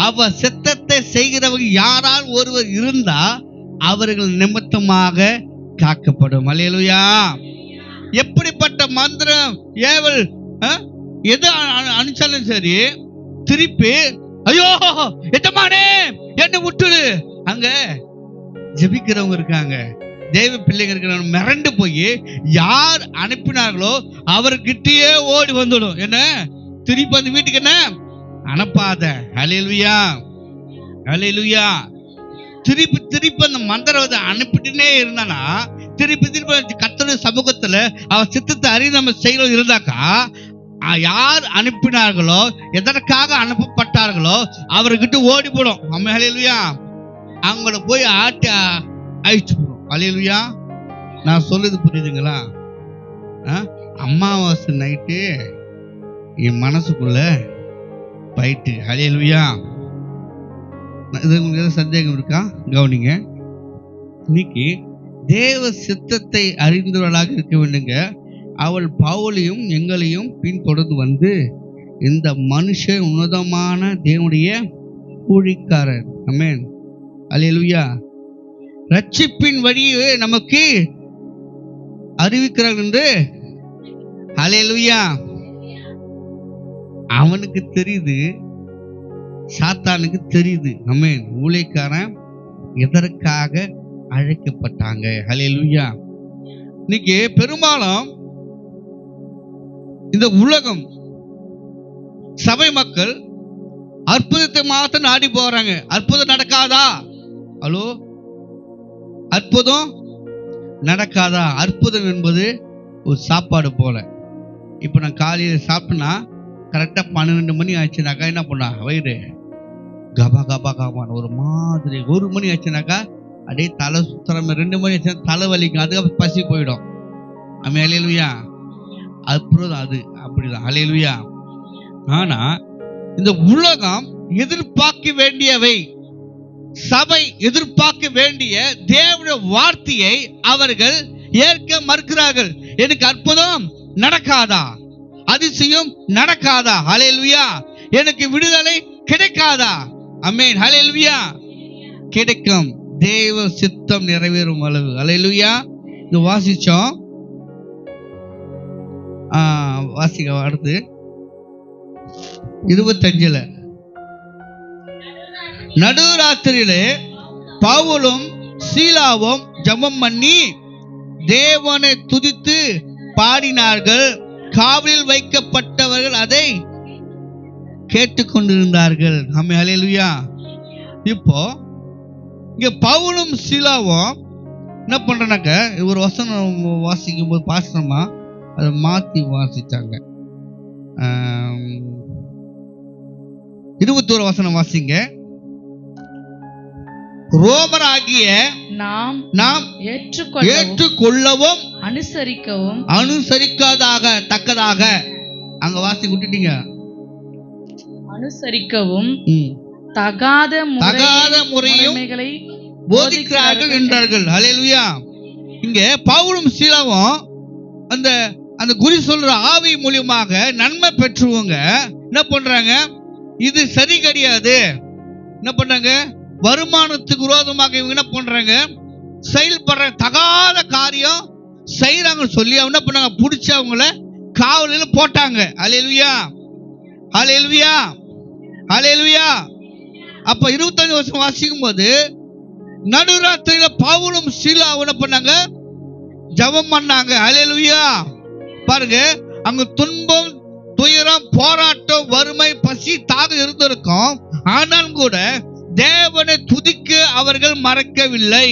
அவர் சித்தத்தை செய்கிறவங்க யாரால் ஒருவர் இருந்தா அவர்கள் நிமித்தமாக காக்கப்படும். அல்லேலூயா. எப்படிப்பட்ட மந்திரம் ஏவல் எது அனுப்பிச்சாலும் சரி, திருப்பி ஐயோ எஜமானே என்ன விட்டுடு. அங்க ஜெபிக்கிறவங்க இருக்காங்க, தேவ பிள்ளைங்க இருக்கிறாங்க. மிரண்டு போய் யார் அனுப்பினார்களோ அவர்கிட்டயே ஓடி வந்துடும். என்ன திருப்பி அந்த வீட்டுக்கு என்ன அனுப்பாத. அல்லேலூயா அல்லேலூயா. திருப்பி அந்த மந்திரவாதி அனுப்பிட்டுனே இருந்தானா, திருப்பி கர்த்தருடைய சமூகத்துல அவர் சித்தத்தை அறிந்து நம்ம செய்யணும் இருந்தாக்கா, யார் அனுப்பினார்களோ எதற்காக அனுப்பப்பட்டார்களோ அவர்கிட்ட ஓடி போடும். ஆமென் அல்லேலூயா. அவங்கள போய் ஆட்டி அழிச்சு போடும். அல்லேலூயா. நான் சொல்லுது புரியுதுங்களா? அமாவாசை நைட்டு என் மனசுக்குள்ள போயிட்டு. அல்லேலூயா. இது உங்களுக்கு சந்தேகம் இருக்கா? கவனிங்க. இன்னைக்கு தேவ சித்தத்தை அறிந்தவர்களாக இருக்க வேண்டுங்க. அவள் பவுலையும் எங்களையும் பின்தொடர்ந்து வந்து, இந்த மனுஷன் உன்னதமான தேவனுடைய ஊழியக்காரர். ஆமென் அல்லேலூயா. ரட்சிப்பின் வழியே நமக்கு அறிவிக்கிறார்கள் என்று. அல்லேலூயா. அவனுக்கு தெரியுது, சாத்தானுக்கு தெரியுது. ஆமென். ஊழியக்காரன் எதற்காக அழைக்கப்பட்டாங்க. அல்லேலூயா. இன்னைக்கு பெரும்பாலும் இந்த உலகம், சபை மக்கள் அற்புதத்தை மாத்த நாடி போறாங்க. அற்புதம் நடக்காதா? ஹலோ, அற்புதம் நடக்காதா? அற்புதம் என்பது ஒரு சாப்பாடு போல. இப்ப நான் காலையில் சாப்பிட்டேன்னா கரெக்டா 12 மணி ஆச்சுனாக்கா என்ன பண்ணா, வயிறு கபா கபா கபான்னு ஒரு மாதிரி. 1 மணி ஆச்சுனாக்கா அப்படியே தலை சுத்துறமே. 2 மணி ஆச்சுன்னா தலை வலிக்கும். அதுக்கு பசி போயிடும். ஆமென் அல்லேலூயா. அற்புதம் அது அப்படிதான். அல்லேலூயா. ஆனா இந்த உலகம் எதிர்பார்க்க வேண்டியவை, சபை எதிர்பார்க்க வேண்டிய தேவனுடைய வார்த்தையை அவர்கள் ஏற்க மறுக்கிறார்கள். எனக்கு அற்புதம் நடக்காதா? அதிசயம் நடக்காதா? அல்லேலூயா. எனக்கு விடுதலை கிடைக்காதா? ஆமென் அல்லேலூயா. கிடைக்கும். தேவ சித்தம் நிறைவேறும் அளவு. அல்லேலூயா. இது வாசிச்சோம். வாசிக்க அடுத்து 25 நடுராத்திரியிலே பவுலும் சீலாவும் ஜெபம் பண்ணி தேவனை துதித்து பாடினார்கள். காவலில் வைக்கப்பட்டவர்கள் அதை கேட்டுக்கொண்டிருந்தார்கள். ஆமென் அல்லேலூயா. இப்போ இங்க பவுலும் சீலாவும் என்ன பண்றனாக்க, ஒரு வசனம் வாசிக்கும் போது பாசனமா அதை மாத்தி வாசிச்சாங்க. 21 வசனம் வாசிங்க. ரோமராகிய நாம் ஏற்றுக்கொள்ளவும் அனுசரிக்காதாக தக்கதாக. அங்க வாசி விட்டுட்டீங்க. அனுசரிக்கவும் தகாத முறையும் போதிக்கிறார்கள் என்றார்கள். அல்லேலூயா. இங்க பவுலும் சீலாவும் அந்த அந்த குறி சொல்ற ஆவி மூலியமாக நன்மை பெற்றுவங்க என்ன பண்றாங்க, இது சரி கிடையாது. என்ன பண்றாங்க, வருமானத்துக்கு விரோதமாக இவங்க என்ன பண்றாங்க, செயல்படுற தகாத காரியம் செய்யறாங்க சொல்லி அவங்க என்ன பண்ணாங்க, பிடிச்சி அவங்கள காவலில் போட்டாங்க. அல்லேலூயா அல்லேலூயா அல்லேலூயா. அப்ப 25 வருஷம் வாசிக்கும் போது நடுராத்திரியில பவுலும் சீலாவும் என்ன பண்ணாங்க, ஜெபம் பண்ணாங்க. அல்லேலூயா. பாருங்க, அங்க துன்பம், துயரம், போராட்டம், வறுமை, பசி, தாகம் இருந்திருக்கும். ஆனாலும் கூட தேவனை துதிக்க அவர்கள் மறக்கவில்லை.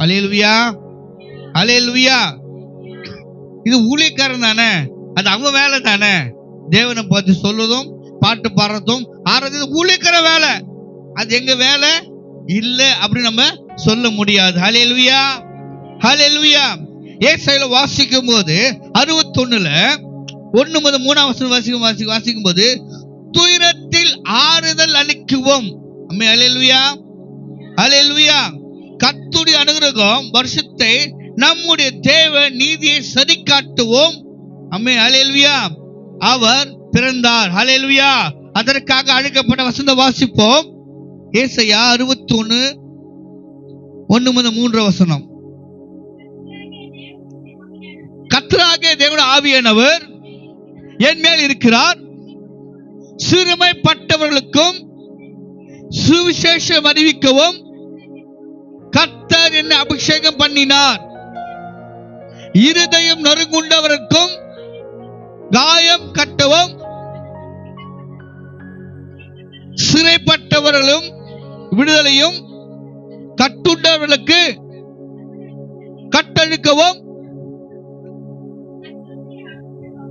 அல்லேலூயா அல்லேலூயா. இது ஊழியக்காரன் தானே, அது அவங்க வேலை தானே. தேவனை பத்தி சொல்றதும் பாட்டு பாடுறதும் ஆடுறது ஊழியக்கார வேலை, அது எங்க வேலை இல்ல அப்படின்னு நம்ம சொல்ல முடியாது. ஹல்லேலூயா, ஹல்லேலூயா. ஏசாயால வாசிக்கும் போது 61ல 1 முதல் 3 வாசிக்கும் போது துயரத்தில் ஆறுதல் அளிக்குவோம். ஆமென், ஹல்லேலூயா, ஹல்லேலூயா. கர்த்தருடைய அனுகிரகம் வருஷத்தை நம்முடைய தேவ நீதியை சரி காட்டுவோம். ஆமென், ஹல்லேலூயா. அவர் பிறந்தார். ஹல்லேலூயா. அதற்காக அழைக்கப்பட்ட வசனம் வாசிப்போம். ஏசாயா 61 1 முதல் 3 வசனம். கர்த்தராகிய தேவனுடைய ஆவியானவர் என் மேல் இருக்கிறார், சிறுமைப்பட்டவர்களுக்கும் சுவிசேஷம் அறிவிக்கவும் கர்த்தர் என்னை அபிஷேகம் பண்ணினார். இருதயம் நறுங்குண்டவருக்கும் காயம் கட்டவும், சிறைப்பட்டவர்களும் விடுதலையும், கட்டுண்டவர்களுக்கு கட்டழிக்கவும்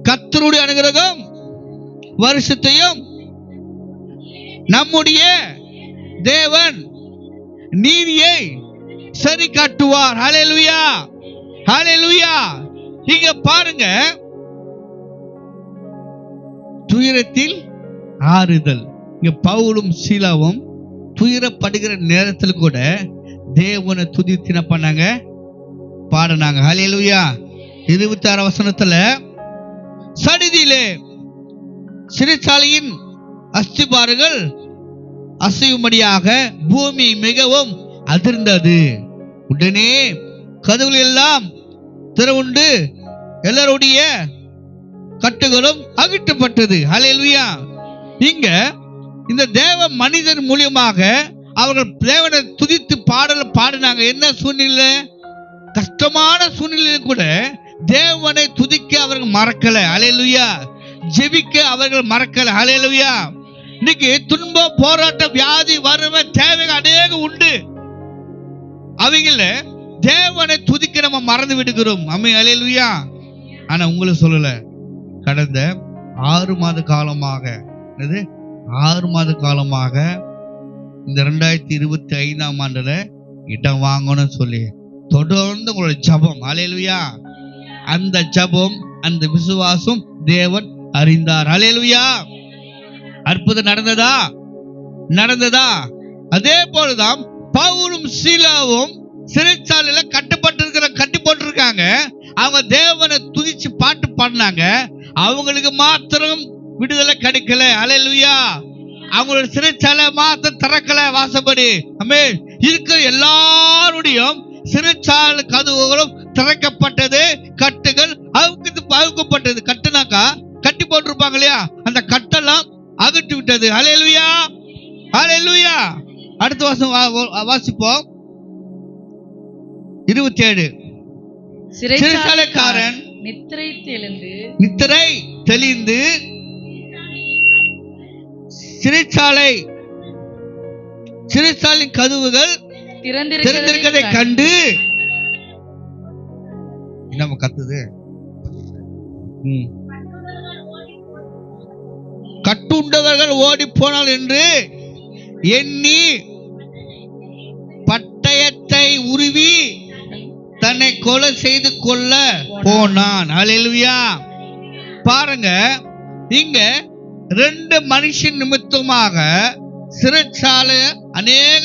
கர்த்தருடைய அனுகிரகம் வருஷத்தையும் நம்முடைய தேவன் நீதியை சரி காட்டுவார். ஹல்லேலூயா, ஹல்லேலூயா. இங்க பாருங்க, துயரத்தில் ஆறுதல். இங்க பவுலும் சீலாவும் துயரப்படுகிற நேரத்தில் கூட தேவனை துதித்து என்ன பண்ணாங்க, பாடினாங்க. ஹல்லேலூயா. 26 வசனத்துல சடிதியிலே சிறைச்சாலையின் அஸ்திபாரங்கள் அசையும்படியாக பூமி மிகவும் அதிர்ந்தது. உடனே கதவுகள் எல்லாம் திறவுண்டு எல்லாருடைய கட்டுகளும் அகற்றப்பட்டது. ஹல்லேலூயா. இங்க இந்த தேவ மனிதன் மூலியமாக அவர்கள் தேவனை துதித்து பாடல் பாடினாங்க. என்ன சூழ்நிலை, கஷ்டமான சூழ்நிலையில் கூட தேவனை துதிக்க அவர்கள் மறக்கல. ஹல்லேலூயா. ஜெபிக்க அவர்கள் மறக்கல. ஹல்லேலூயா. இன்னைக்கு துன்பம், போராட்டம், வியாதி, வறுமை, தேவைகள் அநேக உண்டு. அவைகள தேவனை துதிக்க நம்ம மறந்து விடுகிறோம். ஆமென், ஹல்லேலூயா. ஆனா உங்களுக்கு சொல்லல, கடந்த 6 மாத காலமாக, 6 மாத காலமாக இந்த 2025ஆம் ஆண்டுல இடம் வாங்கணும்னு சொல்லி தொடர்ந்து உங்களுடைய ஜபம். ஹல்லேலூயா. அந்த ஜபம், அந்த விசுவாசம் தேவன் அறிந்தார். ஹல்லேலூயா. அற்புதம் நடந்ததா? நடந்ததா? அதே போலதான் பவுலும் சீலாவும் சிறைச்சாலையில கட்டி போட்டிருக்காங்க. அவங்க தேவனை துதிச்சு பாட்டு பாடினாங்க. அவங்களுக்கு மாத்திரம் விடுதலை கிடைக்கல. ஹல்லேலூயா. அவங்களோட சிறைச்சாலை மாத்திரம் திறக்கல வாசப்படி. ஆமென். இருக்கிற எல்லாருடைய சிறைச்சாலை கதவுகளும் திறக்கப்பட்டது, கட்டுகள் அவுக்கப்பட்டது. கட்டுனாக்கா கட்டி போட்டிருப்பாங்க இல்லையா, அந்த கட்டெல்லாம் அகற்றி விட்டது. ஹல்லேலூயா, ஹல்லேலூயா. அடுத்த வருஷம் வாசிப்போம். 27. சிறைச்சாலைக்காரன் நித்திரை தெளிந்து சிறைச்சாலை கதவுகள் திறந்திருக்கிறதை கண்டு நம்ம கத்துது. கட்டுண்டவர்கள் ஓடி போனால் என்று எண்ணி பட்டயத்தை உருவி தன்னை கொலை செய்து கொள்ள போனான். ஹல்லேலூயா. பாருங்க, இங்க 2 மனுஷன் நிமித்தமாக சிறைச்சாலை அநேக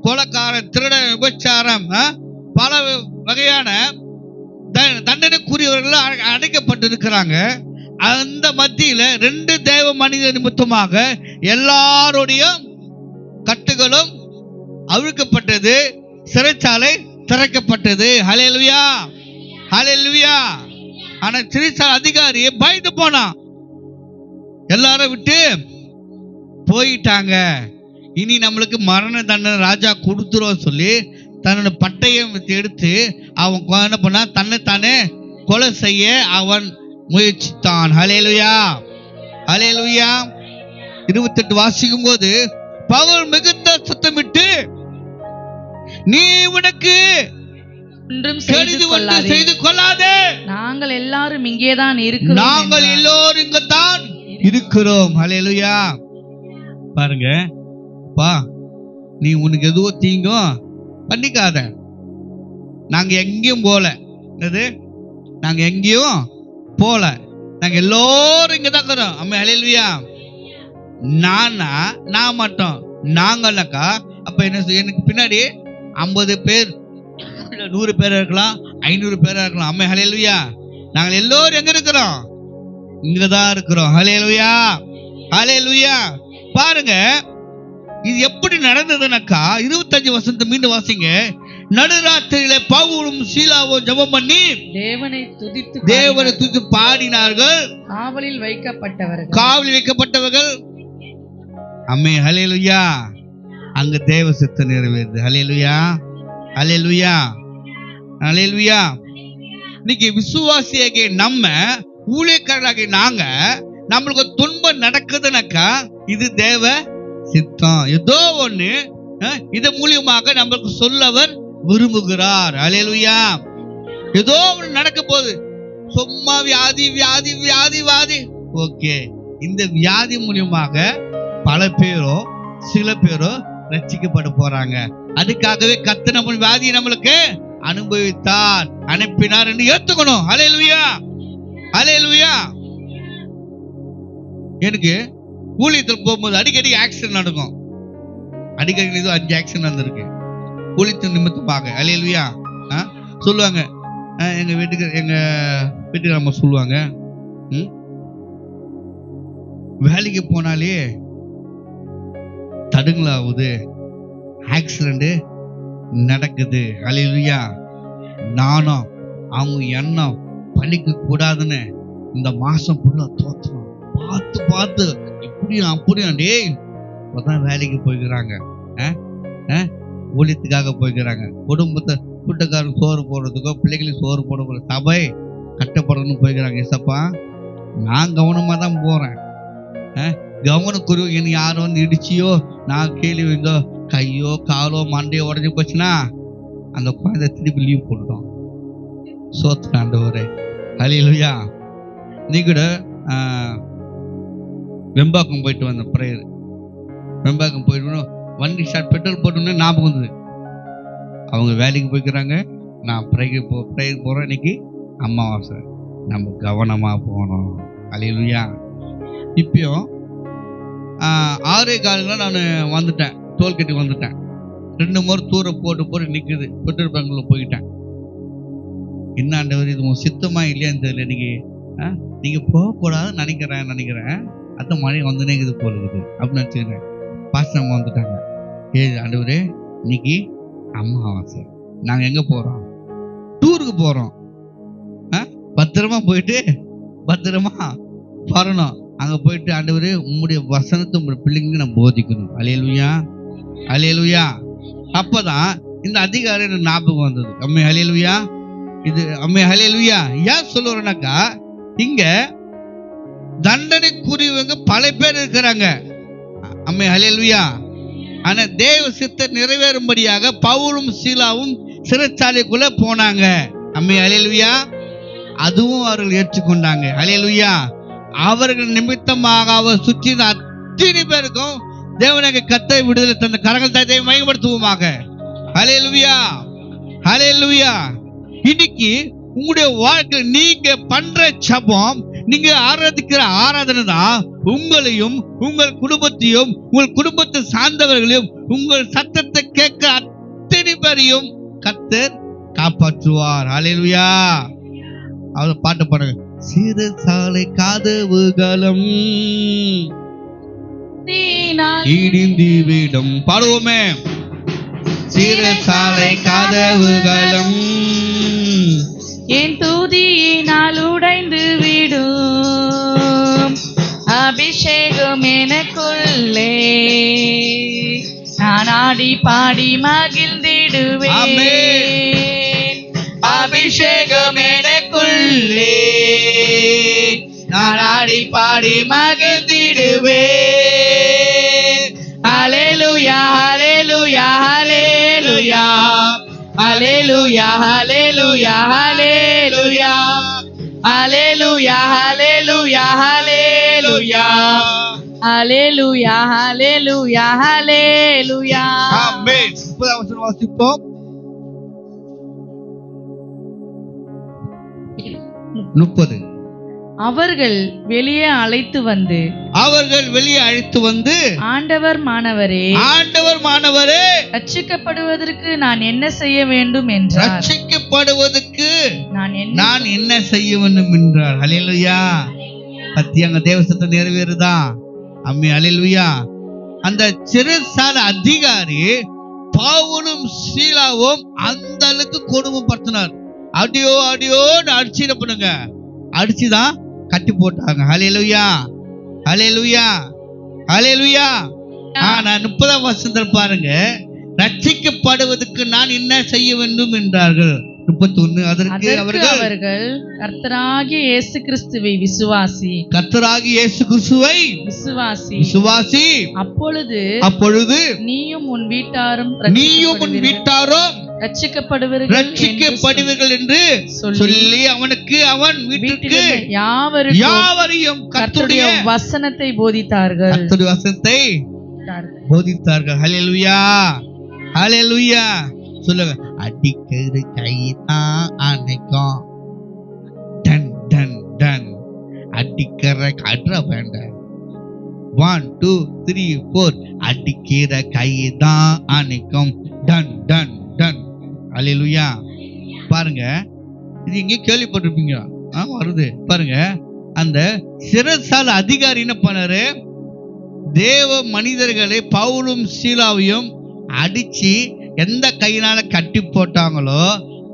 கொலைக்காரன், திருட, விபச்சாரம், பல வகையான தண்டனைக்குரியவர்கள் அடைக்கப்பட்டிருக்கிறாங்க. அந்த மத்தியில 2 தேவ மனித நிமித்தமாக எல்லாருடைய கட்டுகளும் அவிழ்க்கப்பட்டது, சிறைச்சாலை திறக்கப்பட்டது. ஹல்லேலூயா, ஹல்லேலூயா. ஆனா சிறைச்சாலை அதிகாரி பயந்து போனான். எல்லாரும் விட்டு போயிட்டாங்க. இனி நம்மளுக்கு மரண தண்டனை ராஜா கொடுத்துரும் சொல்லி தன்னோட பட்டயம் எடுத்து அவன் என்ன பண்ணா, தன்னைத்தானே கொலை செய்ய அவன் முயற்சித்தான். ஹல்லேலூயா, ஹல்லேலூயா. 28 வாசிக்கும் போது பவுல் மிகுந்த சத்தமிட்டு, நீ உனக்கு ஒன்றும் கெடுதி ஒன்று செய்து கொள்ளாதே. நாங்கள் எல்லாரும் இங்கேதான் இருக்கிறோம். நாங்கள் எல்லோரும் இங்கதான் இருக்கிறோம். ஹல்லேலூயா. பாருங்க, பா நீ உனக்கு எதுவோ தீங்கும் பண்ணிக்காத. நாங்க எங்கேயும் போல, நாங்க எங்கேயும் போல, நாங்க எல்லோரும் இங்கதான் இருக்கிறோம். அம்மா ஹல்லேலூயா. நான் மட்டும் நாங்கள்னாக்கா அப்ப என்ன, எனக்கு பின்னாடி 50 பேர் 100 பேர் இருக்கலாம், 500 பேரா இருக்கலாம். அம்மா ஹல்லேலூயா. நாங்கள் எல்லோரும் எங்க இருக்கிறோம்? இங்கதான் இருக்கிறோம். ஹல்லேலூயா, ஹல்லேலூயா. பாருங்க, இது எப்படி நடந்ததுனாக்கா 25 வசனத்தை மீண்டும் வாசிங்க. நடுராத்திரியில பவுலும் சீலாவும் ஜெபம் பண்ணி தேவனை துதித்து பாடினார்கள். காவலில் வைக்கப்பட்டவர்கள் அம்மே ஹல்லேலூயா. அங்க தேவ சித்தம் நிறைவேறுது. ஹல்லேலூயா, ஹல்லேலூயா, ஹல்லேலூயா. இன்னைக்கு விசுவாசியாகிய நம்ம, ஊழியக்காரராகிய நாங்க, நம்மளுக்கு துன்பம் நடக்குதுனாக்கா இது தேவ சித்தம். ஏதோ ஒண்ணு இது மூலியமாக நம்மளுக்கு சொல்லவர் விரும்புகிறார். ஹல்லேலூயா. ஏதோ ஒண்ணு நடக்க போகுது. சும்மா வியாதி வியாதி வியாதி வியாதி. ஓகே, இந்த வியாதி மூலியமாக பல பேரோ சில பேரோ ரட்சிக்கப்பட போறாங்க. அதுக்காகவே கர்த்தர் நம்ம வியாதியை நம்மளுக்கு அனுபவித்தார், அனுப்பினார் என்று ஏத்துக்கணும். ஹல்லேலூயா, ஹல்லேலூயா. எனக்கு ஊழியத்தில் போகும்போது அடிக்கடி ஆக்சிடென்ட் நடக்கும். அடிக்கடி 5 ஆக்சிடென்ட் நடந்திருக்கு ஊழியத்தின் நிமித்தமாக. ஹல்லேலூயா. சொல்லுவாங்க எங்க வீட்டுக்கு நம்ம சொல்லுவாங்க, வேலைக்கு போனாலே தடுங்களாகுது, ஆக்சிடென்ட் நடக்குது. ஹல்லேலூயா. நானும் அவங்க எண்ணம் பழிக்க கூடாதுன்னு இந்த மாசம் ஃபுல்லா தோற்றணும் பார்த்து இப்படியும் அப்படியும். டேய், இப்பதான் வேலைக்கு போய்க்கிறாங்க, ஊழியத்துக்காக போய்க்கிறாங்க. குடும்பத்தை கூட்டக்காரன் சோறு போடுறதுக்கோ பிள்ளைகளுக்கு சோறு போட சபை கட்டப்படணும்னு போய்க்கிறாங்க. ஏசப்பா, நான் கவனமா தான் போறேன். கவனக்குறைவு என்ன யாரும் வந்து இடிச்சியோ, நான் கேள்வி வைந்தோ, கையோ காலோ மண்டையோ உடஞ்சி போச்சுன்னா அந்த குழந்தை திருப்பி லீவ் போட்டுட்டோம். சோத்துக்கு ஆண்டவரே. ஹல்லேலூயா. நீ கூட வெம்பாக்கம் போயிட்டு வந்த ப்ரேயர், வெம்பாக்கம் போயிட்டு வண்டி ஸ்டார்ட் பெட்ரோல் போட்டோன்னே ஞாபகம் வந்தது. அவங்க வேலைக்கு போய்க்கிறாங்க, நான் ப்ரேயர் போகிறேன். இன்னைக்கு அமாவாசை, நம்ம கவனமாக போகணும். ஹல்லேலூயா. இப்பயும் 6:15 நான் வந்துட்டேன், டோல்கேட்டுக்கு வந்துட்டேன். 2 முறை தூர போட்டு நிற்குது. பெட்ரோல் பங்க்ல போயிட்டேன். என்ன ஆண்டவர், இது உன் சித்தமா இல்லையான்னு தெரியல. இன்னைக்கு நீங்க போகக்கூடாதுன்னு நினைக்கிறேன். அந்த மழை வந்து நிற்குது போலுக்குது அப்படின்னு நினச்சிக்கிறேன். பாஸ்டர் வந்துட்டாங்க. ஆண்டவரே, இன்னைக்கு அமாவாசை, நாங்க எங்க போறோம்? டூருக்கு போறோம். பத்திரமா போயிட்டு பத்திரமா வரணும். அங்க போயிட்டு ஆண்டவரே, உங்களுடைய வசனத்தை உங்களுடைய பிள்ளைங்களுக்கு நான் போதிக்கணும். ஹல்லேலூயா, ஹல்லேலூயா. அப்பதான் இந்த அதிகாரம் எனக்கு ஞாபகம் வந்தது. அம்மே ஹல்லேலூயா. இது அம்மே ஹல்லேலூயா. ஏன் சொல்லுறேன்னாக்கா, இங்க தண்டனைக்குரியவங்க பல பேர் இருக்கிறாங்க. அம்மே ஹல்லேலூயா. ஆனா தேவ சித்தம் நிறைவேறும்படியாக பவுலும் சீலாவும் சிறைச்சாலைக்குள்ள போனாங்க. அம்மே ஹல்லேலூயா. அதுவும் அவர்கள் ஏற்றுக்கொண்டாங்க. ஹல்லேலூயா. அவர்கள் நிமித்தமாக அவர் சுற்றி அத்தனை பேருக்கும் தேவனுக்கு கர்த்தரை விடுதலை தந்த கரங்கள் தாயை மகிமைப்படுத்துவோமாக. ஹல்லேலூயா, ஹல்லேலூயா. இன்னைக்கு உங்களுடைய வாழ்க்கை நீங்க பண்ற ஜெபம், நீங்க ஆராதிக்கிற ஆராதனை தான் உங்களையும் உங்கள் குடும்பத்தையும் உங்கள் குடும்பத்தை சார்ந்தவர்களையும் உங்கள் சத்தத்தை கேட்க அத்தனை பேரையும் கர்த்தர் காப்பாற்றுவார். ஹல்லேலூயா. அவர் பாட்டு பாடுங்க. சிறைச்சாலை கதவுகளும் இடிந்து விடும். பாடுவோமே. சிறைச்சாலை கதவுகளும் என் துதியினால் உடைந்து விடும். அபிஷேகம் எனக்குள்ளே, நான் ஆடி பாடி மகிழ்ந்திடுவேன். அபிஷேகம் எனக்குள்ளே, நான் ஆடி பாடி மகிழ்ந்திடுவேன். ஹல்லேலூயா, ஹல்லேலூயா, ஹல்லேலூயா, ஹalleluya ஹalleluya ஹalleluya ஹalleluya ஹalleluya ஹalleluya ஹalleluya ஹalleluya ஹalleluya. ஆமென். 30ஆம் வசனம் வாசிப்போம். 30. அவர்கள் வெளியே அழைத்து வந்து ஆண்டவர் மாணவரே ரட்சிக்கப்படுவதற்கு நான் என்ன செய்ய வேண்டும் என்றார். ரட்சிக்கப்படுவதற்கு நான் என்ன செய்ய வேண்டும் என்றார். ஹல்லேலூயா. சத்தியங்க தேவசத்தை நிறைவேறுதா? அம்மே ஹல்லேலூயா. அந்த சிறைசாலை அதிகாரி பவுலும் சீலாவும் அந்த அளவுக்கு கொடுமைப்படுத்தினார். அடியோன்னு அடிச்சு பண்ணுங்க, அடிச்சுதான் கட்டி போட்டாங்க. ஹல்லேலூயா ஹல்லேலூயா ஹல்லேலூயா. ஆனா 30ஆம் வசனம் பாருங்க, ரட்சிக்கப்படுவதற்கு நான் என்ன செய்ய வேண்டும் என்றார்கள். 31. அதற்கு அவர்கள் கர்த்தராகிய இயேசு கிறிஸ்துவை விசுவாசி அப்பொழுது நீயும் உன் வீட்டாரும் ரட்சிக்கப்படுவீர்கள் என்று சொல்லி அவன் வீட்டுக்கு யாவரையும் கர்த்தருடைய வசனத்தை போதித்தார்கள். ஹல்லேலூயா ஹல்லேலூயா. சொல்லுங்க, அடிக்கிற கைதான் அணைக்கும். டன் டன் டன். அடிக்கிற கட்டுற வேண்டாம். 1 2 3 4. அடிக்கிற கைதான் அணைக்கும். டன் டன் டன். ஹல்லேலூயா. பாருங்க, இது எங்க கேள்விப்பட்டிருப்பீங்க. வருது பாருங்க. அந்த சிறைசாலை அதிகாரி என்ன பண்ணாரு? தேவ மனிதர்களை பவுலும் சீலாவையும் அடிச்சு எந்த கையினால கட்டி போட்டாங்களோ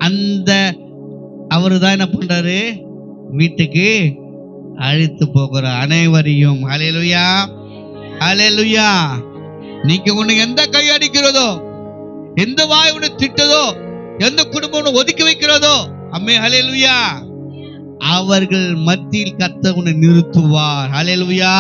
அந்த அவரு தான் என்ன பண்றாரு? வீட்டுக்கு அழைத்து போகிற அனைவரையும். ஹல்லேலூயா ஹல்லேலூயா. நீங்க உன்னை எந்த கை அடிக்கிறதோ, எந்த வாய் உன்னை திட்டதோ, எந்த குடும்பம் ஒதுக்கி வைக்கிறதோ, அம்மே ஹல்லேலூயா, அவர்கள் மத்தியில் கர்த்தர் உன்னை நிறுத்துவார். ஹல்லேலூயா.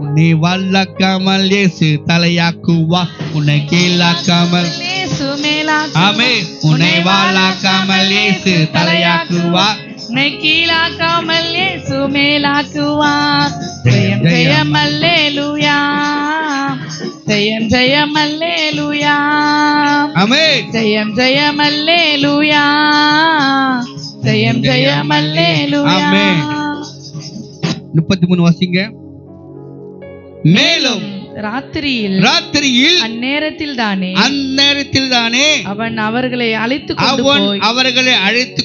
உன்னை வல்லக்காமல் இயேசு தலையாக்குவா, உன்னை கீழாக்காமல் இயேசு மேலாக்குவா. ஆமென். உன்னை வல்லக்காமல் இயேசு தலையாக்குவா, உன்னை கீழாக்காமல் இயேசு மேலாக்குவா. ஜெயம் ஜெயம் அல்லேலூயா, ஜெயம் ஜெயம் அல்லேலூயா, ஆமென். ஜெயம் ஜெயம் அல்லேலூயா, ஜெயம் ஜெயம் அல்லேலூயா. ஆமென். 33 வாசிங்க. மேலும் ராத்திரியில் அந்நேரத்தில் தானே அவன் அவர்களை அழைத்து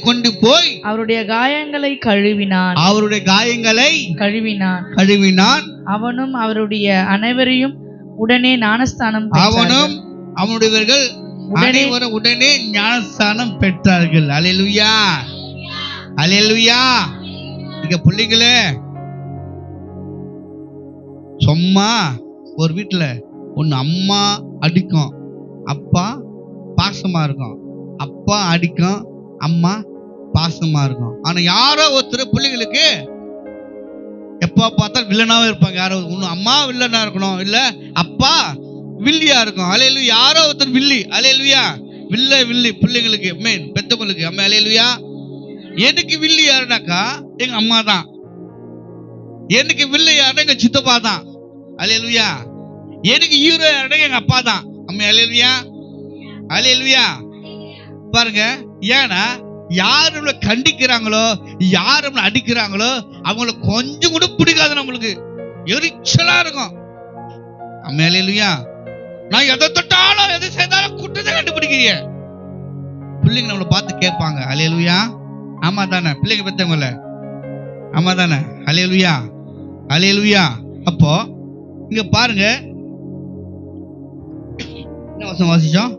கொண்டு போய் அவருடைய காயங்களை கழுவினான். அவனும் அவருடைய அனைவரையும் உடனே ஞானஸ்தானம் உடனே ஞானஸ்தானம் பெற்றார்கள். ஹல்லேலூயா ஹல்லேலூயா. இங்க பிள்ளைங்களே, சும்மா ஒரு வீட்டுல ஒன்னு அம்மா அடிக்கும், அப்பா பாசமா இருக்கும். அப்பா அடிக்கும், அம்மா பாசமா இருக்கும். ஆனா யாரோ ஒருத்தர் பிள்ளைங்களுக்கு எப்ப பார்த்தாலும் வில்லனாவே இருப்பாங்க. யாரோ ஒண்ணு அம்மா வில்லனா இருக்கணும், இல்ல அப்பா வில்லியா இருக்கும். ஹல்லேலூயா. யாரோ ஒருத்தர் வில்லி. ஹல்லேலூயா. வில்லி பிள்ளைங்களுக்கு மெயின் பெத்தவங்களுக்கு. அம்மா ஹல்லேலூயா. எனக்கு வில்லி யாருனாக்கா எங்க அம்மா தான். எனக்கு வில்லை யாருன்னா எங்க சித்தப்பா தான். ஹல்லேலூயா. எனக்கு ஹீரோ யாருன்னா எங்க அப்பா தான். அம்மா ஹல்லேலூயா ஹல்லேலூயா. பாருங்க, ஏன்னா யார் நம்மளை கண்டிக்கிறாங்களோ, யார் நம்மளை அடிக்கிறாங்களோ அவங்கள கொஞ்சம் கூட பிடிக்காது, நம்மளுக்கு எரிச்சலா இருக்கும். அம்மா ஹல்லேலூயா. நான் எதை தொட்டாலும் எதை செய்தாலும் குற்றத்தை கண்டுபிடிக்கிறீங்க. பிள்ளைங்க நம்மளை பார்த்து கேட்பாங்க. ஹல்லேலூயா. ஆமா தானே? பிள்ளைங்க பெற்றவங்கள ஆமா தானே? ஹல்லேலூயா ஹல்லேலூயா. அப்போ இங்க பாருங்க, என்ன வசனம் வாசிச்சோம்?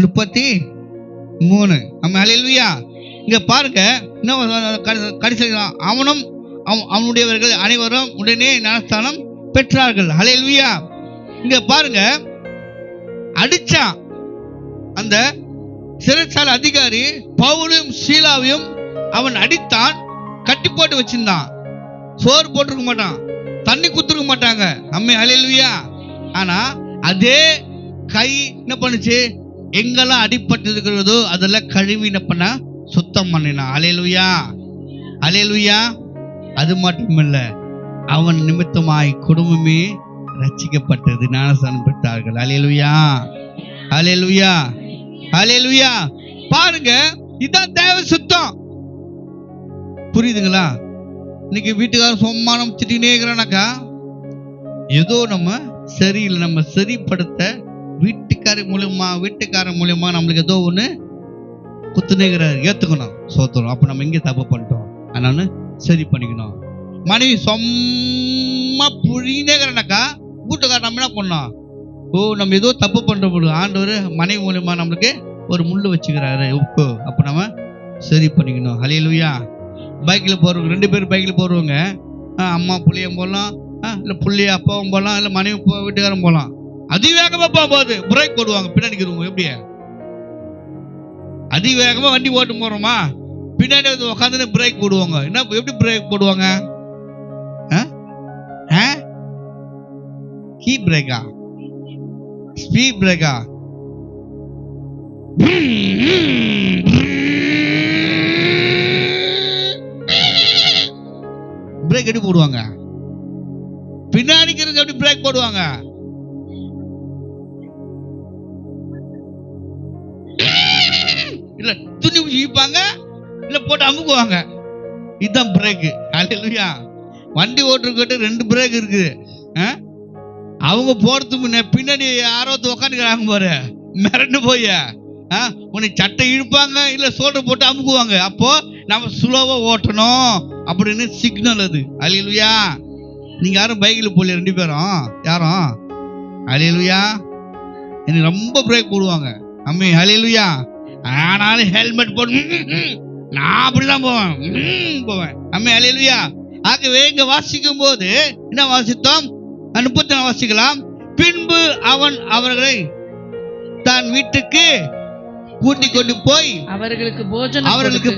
33. ஆமா ஹல்லேலூயா. இங்க பாருங்க, கடைசி அவனும் அவனுடையவர்கள் அனைவரும் உடனே ஞானஸ்தானம் பெற்றார்கள். ஹல்லேலூயா. இங்க பாருங்க, அடிச்சான் அந்த சிறைச்சாலை அதிகாரி பவுலும் சீலாவையும் அவன் அடித்தான், கட்டி போட்டு வச்சிருந்தான். சோறு போட்டிருக்க மாட்டான், தண்ணி குத்துருக்க மாட்டாங்க. அம்மே ஹல்லேலூயா. ஆனா அதே கை என்ன பண்ணுச்சு? எங்கெல்லாம் அடிபட்டு இருக்கிறதோ அதெல்லாம் கழுவின பண்ண சுத்தம் பண்ணினான். அல்லேலூயா, அல்லேலூயா. அது மட்டுமில்ல, அவன் நிமித்தமாய் குடும்பமே ரட்சிக்கப்பட்டது, ஞானஸ்நானம் பெற்றார்கள். அல்லேலூயா, அல்லேலூயா, அல்லேலூயா. பாருங்க, இதான் தேவ சுத்தம். புரியுதுங்களா? இன்னைக்கு வீட்டுக்காரன் சும்மா நம்ம திட்டினே இருக்கிறானாக்கா, ஏதோ நம்ம சரியில்லை, நம்ம சரிப்படுத்த வீட்டுக்காரன் மூலியமா நம்மளுக்கு ஏதோ ஒண்ணு குத்துனேங்கிறாரு, ஏத்துக்கணும், சோத்தணும். அப்ப நம்ம எங்க தப்பு பண்ணிட்டோம், அதனால சரி பண்ணிக்கணும். மனைவி சும்மா புரியுனேங்கிறனாக்கா வீட்டுக்காரன் நம்ம என்ன பண்ணோம், நம்ம ஏதோ தப்பு பண்ற ஆண்டவர் மனைவி மூலியமா நம்மளுக்கு ஒரு முள்ளு வச்சுக்கிறாரு, உப்பு. அப்ப நம்ம சரி பண்ணிக்கணும். அல்லேலூயா. பைக்ல போறவங்க 2 பேர் பைக்ல போறவங்க, அம்மா புள்ளியும் போகலாம், இல்ல புள்ளிய அப்பாவும் போகலாம், இல்ல மனைவி வீட்டுக்காரன் போகலாம். அதிவேகமா போகும்போது பிரேக் போடுவாங்க, பின்னாடி இருக்கிறவங்க. எப்படி அதிவேகமா வண்டி ஓட்டு போறோமா, பின்னாடி வந்து உட்காந்து பிரேக் போடுவாங்க. என்ன, எப்படி பிரேக் போடுவாங்க? கீ பிரேக்கா, ஸ்பீட் பிரேக்கா? பிரேக் எப்படி போடுவாங்க? பின்னாடி எப்படி பிரேக் போடுவாங்க? இல்ல துணி இழுப்பாங்க, இல்ல போட்டு அமுக்குவாங்க. இதுதான் பிரேக். அல்லேலூயா. வண்டி ஓட்டுறதுக்கு 2 பிரேக் இருக்குது. அவங்க போறதுக்கு முன்ன பின்னாடி யாரோ உட்காந்துக்கிறாங்க பாரு, மிரண்டு போய் உன்னை சட்டை இழுப்பாங்க, இல்ல சோல்டர் போட்டு அமுக்குவாங்க. அப்போ நம்ம ஸ்லோவா ஓட்டணும் அப்படின்னு சிக்னல் அது. அல்லேலூயா. நீங்க யாரும் பைக்கில் போல 2 பேரும் யாரும்? அல்லேலூயா. எனக்கு ரொம்ப பிரேக் போடுவாங்க. அம்மே அல்லேலூயா. ஆனாலும் ஹெல்மெட் போட்டு நான் அப்படிதான் போவேன். அம்மே அல்லேலூயா. ஆகவே இங்க வாசிக்கும் போது என்ன வாசித்தோம்? 34 வாசிக்கலாம். பின்பு அவன் அவர்களை தான் வீட்டுக்கு கூட்டிக் கொண்டு போய் அவர்களுக்கு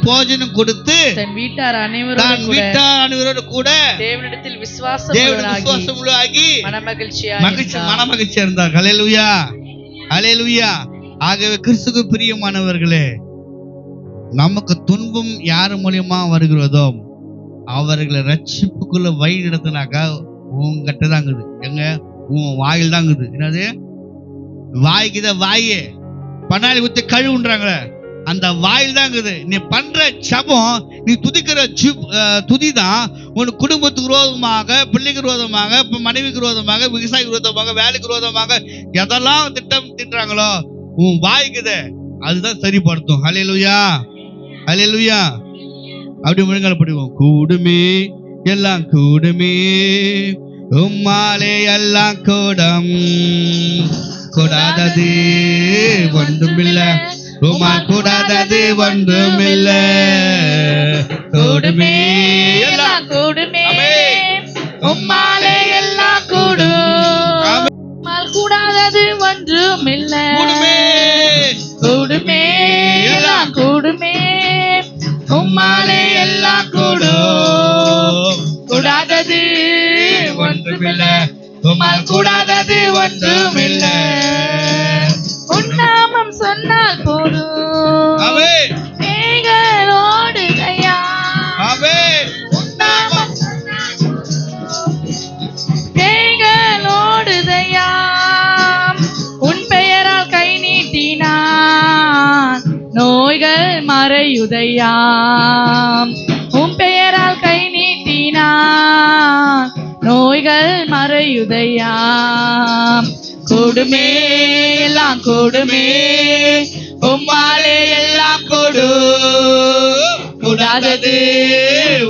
போஜனம் கொடுத்து தன் வீட்டார் அனைவரோடு கூட தேவனிடத்தில் விசுவாசமுள்ளவர்களாகி மனமகிழ்ச்சியா இருந்தார். அல்லேலூயா, அல்லேலூயா. ஆகவே கிறிஸ்துவுக்கு பிரியமானவர்களே, நமக்கு துன்பம் யார் மூலியமா வருகிறதோ அவர்களை ரட்சிப்புக்குள்ள வழி நடத்தினாக்கா உங்ககிட்ட தாங்குது. எங்க? உன் வாயில் தாங்குது. என்னது வாய்க்குதான்? வாயே பண்ணாலி ஊத்தி கழுவுன்றாங்களே, அந்த வாயில் தாங்குது. நீ பண்ற ஜெபம், நீ துதிக்கிற துதிதான் உன் குடும்பத்துக்கு விரோதமாக, பிள்ளைக்கு விரோதமாக, மனைவிக்கு விரோதமாக, விவசாயிக்கு விரோதமாக, வேலைக்கு விரோதமாக எதெல்லாம் திட்டுறாங்களோ உன் வாய்க்குது, அதுதான் சரிப்படுத்தும். அல்லேலூயா, அல்லேலூயா. அப்படி முழுங்கால படிவோம். கூடுமே எல்லாம் கூடுமே, உம்மாலே எல்லாம் கூடம், கூடாதது ஒன்றுமில்ல, உம்மால் கூடாதது ஒன்றுமில்ல. கூடுமே எல்லாம் கூடுமே, உம்மாலே எல்லாம் கூடும், உம்மால் கூடாதது ஒன்றுமில்ல. கூடுமே எல்லாம் கூடுமே, உம்மாலே எல்லாம் கூடும், கூடாதது ஒன்றுமில்ல, உம்மால் கூடாதது ஒன்றுமில்ல. உன்னாமம் சொன்னால் போதும், பேய்களோடு கையா. உன்னாமம் சொன்னால் பேய்களோடு தையா. உன் பெயரால் கை நீட்டினான் நோய்கள் மறையுதையாம். உன் பெயரால் கை நீட்டினான் நோய்கள் மறையுதையாம். கூடுமே எல்லாம் கூடுமே, உம்மாலே எல்லாம் கூடும், கூடாதது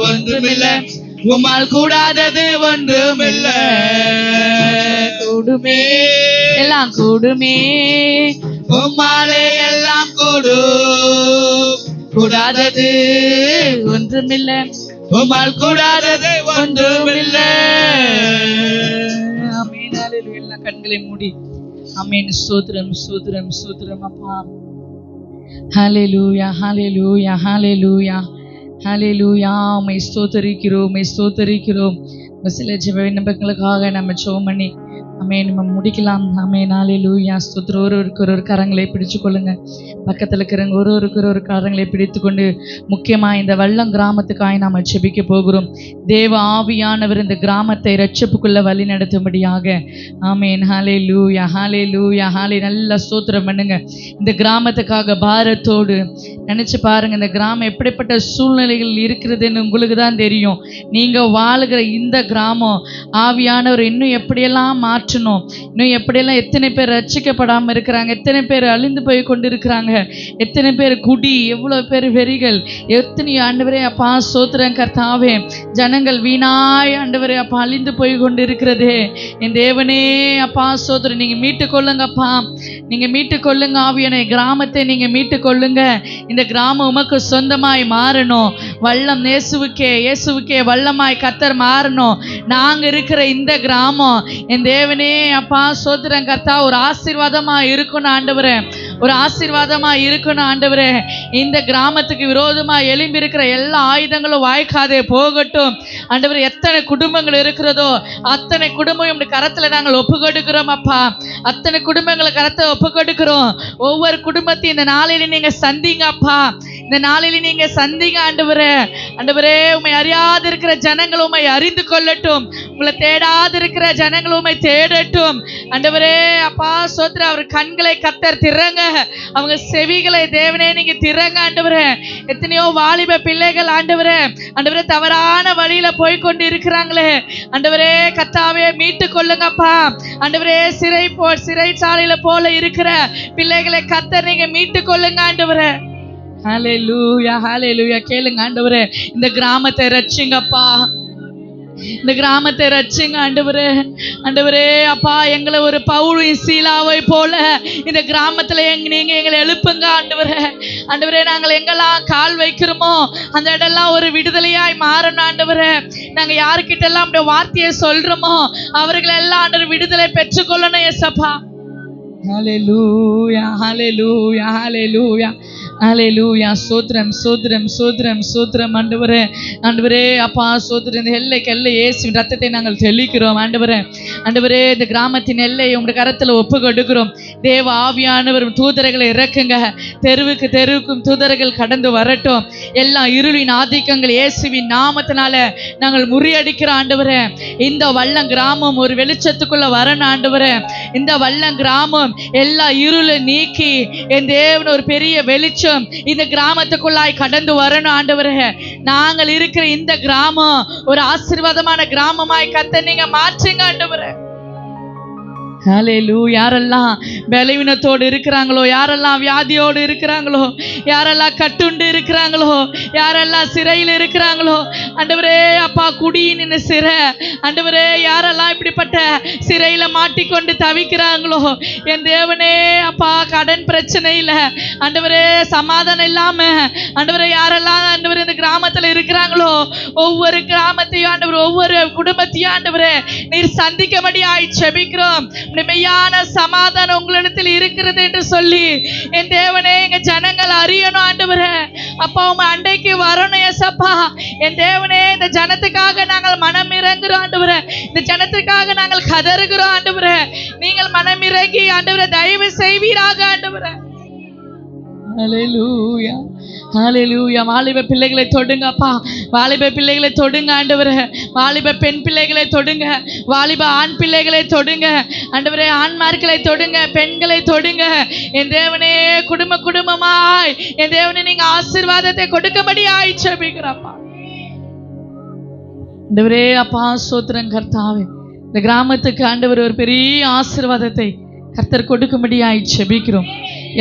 ஒன்றுமில்ல, உம்மால் கூடாதது ஒன்றுமில்ல. கூடுமே எல்லாம் கூடுமே, உம்மாலே எல்லாம் கூடும், கூடாதது ஒன்றுமில்ல, உம்மால் கூடாதது ஒன்றுமில்ல. ஆமென். அல்லேலூயா. எல்லாம் கண்களை மூடி ஆமென். ஸ்தோத்திரம், ஸ்தோத்திரம், ஸ்தோத்திரம் அப்பா. ஹல்லேலூயா, ஹல்லேலூயா, ஹல்லேலூயா, ஹல்லேலூயா. உம்மை ஸ்தோத்திரிக்கிறோம், உம்மை ஸ்தோத்திரிக்கிறோம். சில ஜெப விண்ணப்பங்களுக்காக நம்ம ஜெபம் பண்ணி ஆமென். நம்ம முடிக்கலாம். ஆமென். ஹல்லேலூயா. ஸ்தோத்திரம். ஒருவருக்கு ஒரு கரங்களை பிடிச்சு கொள்ளுங்க. பக்கத்தில் இருக்கிறவங்க ஒருவருக்கு ஒரு கரங்களை பிடித்து கொண்டு முக்கியமாக இந்த வல்லம் கிராமத்துக்காக நாம் ஜெபிக்க போகிறோம். தேவ ஆவியானவர் இந்த கிராமத்தை ரட்சிப்புக்குள்ள வழி நடத்தும்படியாக. ஆமென். ஹல்லேலூயா, ஹல்லேலூயா, ஹல்லே. நல்ல ஸ்தோத்திரம் பண்ணுங்க. இந்த கிராமத்துக்காக பாரத்தோடு நினைச்சு பாருங்க. இந்த கிராமம் எப்படிப்பட்ட சூழ்நிலைகள் இருக்கிறதுன்னு உங்களுக்கு தான் தெரியும். நீங்க வாழுகிற இந்த கிராமம் ஆவியானவர் இன்னும் எப்படியெல்லாம் மாற்றணும், இன்னும் எப்படியெல்லாம் எத்தனை பேர் ரட்சிக்கப்படாமல் இருக்கிறாங்க, எத்தனை பேர் அழிந்து போய் கொண்டு இருக்கிறாங்க, எத்தனை பேர் குடி, எவ்வளவு பேர் வெறிகள், எத்தனை ஆண்டவரே அப்பா ஸ்தோத்திரம் கர்த்தாவே, ஜனங்கள் வீணாய் ஆண்டவரே அப்பா அழிந்து போய் கொண்டு இருக்கிறதே. என் தேவனே அப்பா ஸ்தோத்திரம். நீங்க மீட்டு கொள்ளுங்கப்பா, நீங்க மீட்டு கொள்ளுங்க ஆவியானே. கிராமத்தை நீங்க மீட்டு கொள்ளுங்க. இந்த கிராமம் உமக்கு சொந்தமாய் மாறணும். வல்லம் இயேசுவுக்கே வல்லமாய் கர்த்தர் மாறணும். நாங்க இருக்கிற இந்த கிராமம் என் தேவனே அப்பா ஸ்தோத்திரம் கர்த்தா ஒரு ஆசீர்வாதமா இருக்கணும் ஆண்டவரே, ஒரு ஆசீர்வாதமா இருக்கணும் ஆண்டவரே. இந்த கிராமத்துக்கு விரோதமா எழும்பி இருக்கிற எல்லா ஆயுதங்களும் வாய்க்காதே போகட்டும் ஆண்டவரே. எத்தனை குடும்பங்கள் இருக்கிறதோ அத்தனை குடும்பம் உம்முடைய கரத்துல நாங்கள் ஒப்பு கொடுக்கிறோம் அப்பா. அத்தனை குடும்பங்களை கரத்தை ஒப்பு கொடுக்கிறோம். ஒவ்வொரு குடும்பத்தையும் இந்த நாளில நீங்க சந்திங்க அப்பா. இந்த நாளில நீங்க சந்திங்க ஆண்டவரே. ஆண்டவரே உம்மை அறியாது இருக்கிற ஜனங்கள் உம்மை அறிந்து கொள்ளட்டும். உங்களை தேடாது இருக்கிற ஜனங்கள் உம்மை தேடட்டும் ஆண்டவரே அப்பா ஸ்தோத்திரம். அவர் கண்களை கர்த்தர் திறங்க, அவங்க செவிகளை தேவனே நீங்க திறங்க ஆண்டவரே. எத்தனையோ வாலிப பிள்ளைகள் ஆண்டவரே தவறான வழியில போய் கொண்டு இருக்கிறாங்களே ஆண்டவரே கர்த்தாவே மீட்டு கொள்ளுங்கப்பா ஆண்டவரே. சிறைச்சாலையில போல இருக்கிற பிள்ளைகளை கர்த்தர் நீங்க மீட்டு கொள்ளுங்க ஆண்டவரே. ஹல்லேலூயா, ஹல்லேலூயா. கேளுங்க ஆண்டவரே, இந்த கிராமத்தை ரட்சிங்கப்பா, இந்த கிராமத்தை ரட்சிங்க ஆண்டவரே. ஆண்டவரே அப்பா எங்களை ஒரு பவுலும் சீலாவை போல இந்த கிராமத்துல நீங்க எங்களை எழுப்புங்க ஆண்டவரே. ஆண்டவரே நாங்கள் எங்கெல்லாம் கால் வைக்கிறோமோ அந்த இடம்லாம் ஒரு விடுதலையாய் மாறணும் ஆண்டவரே. நாங்க யாருக்கிட்ட எல்லாம் அந்த வார்த்தையை சொல்றோமோ அவர்கள் எல்லாம் ஆண்டவர் விடுதலை பெற்றுக்கொள்ளணும் ஏசப்பா. ஹல்லேலூயா, ஹல்லேலூயா, ஹல்லேலூயா, ஹல்லேலூயா. சோத்ரம் சோத்ரம் சோத்ரம் சோத்ரம் ஆண்டவரே. ஆண்டவரே அப்பா சோத்ரம். இந்த எல்லைக்கு எல்லை இயேசுவின் ரத்தத்தை நாங்கள் தெளிக்கிறோம் ஆண்டவரே. ஆண்டவரே இந்த கிராமத்தின் எல்லையை உங்களுடைய கரத்துல ஒப்பு கொடுக்கிறோம். தேவ ஆவியானவர் தூதர்களை இறக்குங்க. தெருவுக்கும் தூதர்கள் கடந்து வரட்டும். எல்லா இருளின் ஆதிக்கங்கள் இயேசுவின் நாமத்தினால நாங்கள் முறியடிக்கிறோம் ஆண்டவரே. இந்த வல்லம் கிராமம் ஒரு வெளிச்சத்துக்குள்ள வரணும் ஆண்டவரே. இந்த வல்லம் கிராமம் எல்லா இருளை நீக்கி என் தேவன் ஒரு பெரிய வெளிச்சம் இந்த கிராமத்துக்குள்ளாய் கடந்து வரணும் ஆண்டவரே. நாங்கள் இருக்கிற இந்த கிராமம் ஒரு ஆசீர்வாதமான கிராமமாய் கர்த்தர் நீங்க மாற்றுங்க ஆண்டவரே. ஹல்லேலூயா. யாரெல்லாம் பலவீனத்தோடு இருக்கிறாங்களோ, யாரெல்லாம் வியாதியோடு இருக்கிறாங்களோ, யாரெல்லாம் கட்டுண்டு இருக்கிறாங்களோ, யாரெல்லாம் சிறையில் இருக்கிறாங்களோ ஆண்டவரே அப்பா குடியின் சிறை ஆண்டவரே, யாரெல்லாம் இப்படிப்பட்ட சிறையில மாட்டிக்கொண்டு தவிக்கிறாங்களோ என் தேவனே அப்பா, கடன் பிரச்சனையில ஆண்டவரே சமாதானம் இல்லாம ஆண்டவரே யாரெல்லாம் ஆண்டவரே இந்த கிராமத்துல இருக்கிறாங்களோ ஒவ்வொரு கிராமத்தையும் ஆண்டவர் ஒவ்வொரு குடும்பத்தையும் ஆண்டவரே நீர் சந்திக்கபடியாய் ஜெபிக்கிறோம். மெய்யான சமாதானம் உங்களிடத்தில் இருக்கிறது என்று சொல்லி என் தேவனே எங்க ஜனங்கள் அறியணும் ஆண்டவரே. அப்பா உங்க அண்டைக்கு வரணும் ஏசப்பா. என் தேவனே இந்த ஜனத்துக்காக நாங்கள் மனம் இறங்குறோம் ஆண்டவரே. இந்த ஜனத்துக்காக நாங்கள் கதறுகிறோம் ஆண்டவரே. நீங்கள் மனம் இறங்கி ஆண்டவரே தயவு செய்வீராக ஆண்டவரே. ஹல்லேலூயா, ஹல்லேலூயா. வாலிப பிள்ளைகளை தொடுங்க அப்பா, வாலிப பிள்ளைகளை தொடுங்க ஆண்டவரே. வாலிப பெண் பிள்ளைகளை தொடுங்க, வாலிப ஆண் பிள்ளைகளை தொடுங்க ஆண்டவரே. ஆண்மார்களை தொடுங்க, பெண்களை தொடுங்க என் தேவனே. குடும்பமாய் என் தேவனே நீங்க ஆசீர்வாதத்தை கொடுக்கபடி ஆயிச்சபிக்கிறப்பா ஆண்டவரே. அப்பா ஸ்தோத்திரம் கர்த்தாவே. இந்த கிராமத்துக்கு ஆண்டவர் ஒரு பெரிய ஆசீர்வாதத்தை கர்த்தர் கொடுக்கும்படியாய் ஜெபிக்கிறோம்.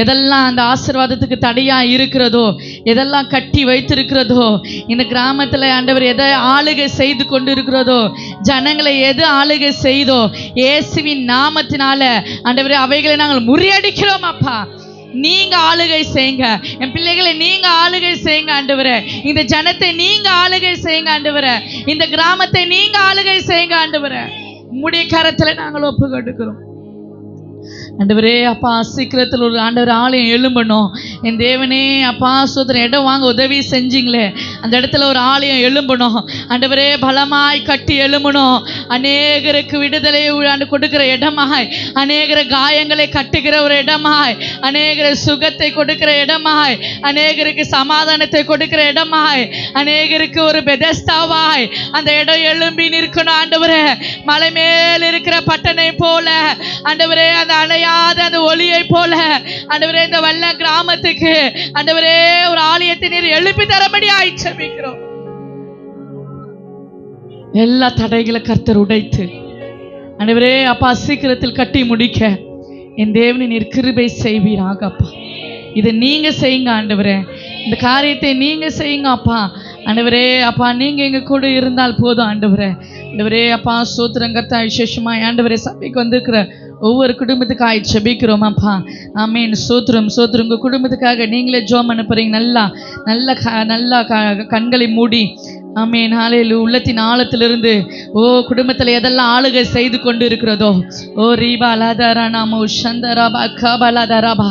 எதெல்லாம் அந்த ஆசீர்வாதத்துக்கு தடையா இருக்கிறதோ, எதெல்லாம் கட்டி வைத்திருக்கிறதோ, இந்த கிராமத்துல ஆண்டவர் எதை ஆளுகை செய்து கொண்டு இருக்கிறதோ, ஜனங்களை எது ஆளுகை செய்தோ இயேசுவின் நாமத்தினால ஆண்டவரே அவைகளை நாங்கள் முறியடிக்கிறோம் அப்பா. நீங்க ஆளுகை செய்யுங்க என் பிள்ளைகளை, நீங்க ஆளுகை செய்யுங்க ஆண்டவரே. இந்த ஜனத்தை நீங்க ஆளுகை செய்யுங்க ஆண்டவரே. இந்த கிராமத்தை நீங்க ஆளுகை செய்யுங்க ஆண்டவரே. உம்முடைய கரத்துல நாங்கள் ஒப்பு கொடுக்கிறோம். ஆண்டவரே அப்பா சீக்கிரத்தில் ஒரு ஆண்டவர் ஆலயம் எழும்பணும். என் தேவனே அப்பா சோதரன் இடம் வாங்க உதவி செஞ்சீங்களே, அந்த இடத்துல ஒரு ஆலயம் எழும்பணும் ஆண்டவரே. பலமாய் கட்டி எழும்பணும். அநேகருக்கு விடுதலை கொடுக்கிற இடமாய், அநேகர காயங்களை கட்டுகிற ஒரு இடமாய், அநேகர சுகத்தை கொடுக்கிற இடமாய், அநேகருக்கு சமாதானத்தை கொடுக்கிற இடமாய், அநேகருக்கு ஒரு பெதஸ்தாவாய் அந்த இடம் எழும்பி நிற்கணும் ஆண்டவரே. மலை மேல் இருக்கிற பட்டணை போல ஆண்டவரே, அந்த அணையாத அந்த ஒளியை போல ஆண்டவரே, இந்த வல்ல கிராமத்துக்கு ஆண்டவரே ஒரு ஆலயத்தை நீர் எழுப்பி தரபடி ஆயிடுச்சோம். எல்லா தடைகளை கர்த்தர் உடைத்து ஆண்டவரே அப்பா சீக்கிரத்தில் கட்டி முடிக்க என் தேவனை நீர் கிருபை செய்வீராக அப்பா. இதை நீங்க செய்யுங்க ஆண்டவரே, இந்த காரியத்தை நீங்க செய்யுங்க அப்பா. ஆண்டவரே அப்பா நீங்க எங்க கூட இருந்தால் போதும் ஆண்டவரே. ஆண்டவரே அப்பா சோத்திரம் கர்த்தா. விசேஷமா ஆண்டவரே சபைக்கு வந்திருக்கிற ஒவ்வொரு குடும்பத்துக்காக ஜெபிக்கிறோம் அப்பா. ஆமீன். சோத்திரம் சோத்திரம். உங்க குடும்பத்துக்காக நீங்களே ஜெபம் அனுப்புறீங்க. நல்லா கண்களை மூடி ஆமீன். ஹல்லேலூயா. உள்ளத்தின் ஆழத்திலிருந்து குடும்பத்தில் எதெல்லாம் ஆளுகை செய்து கொண்டு இருக்கிறதோ ரீபா லதரநாமோ சந்தரபா கபலதரபா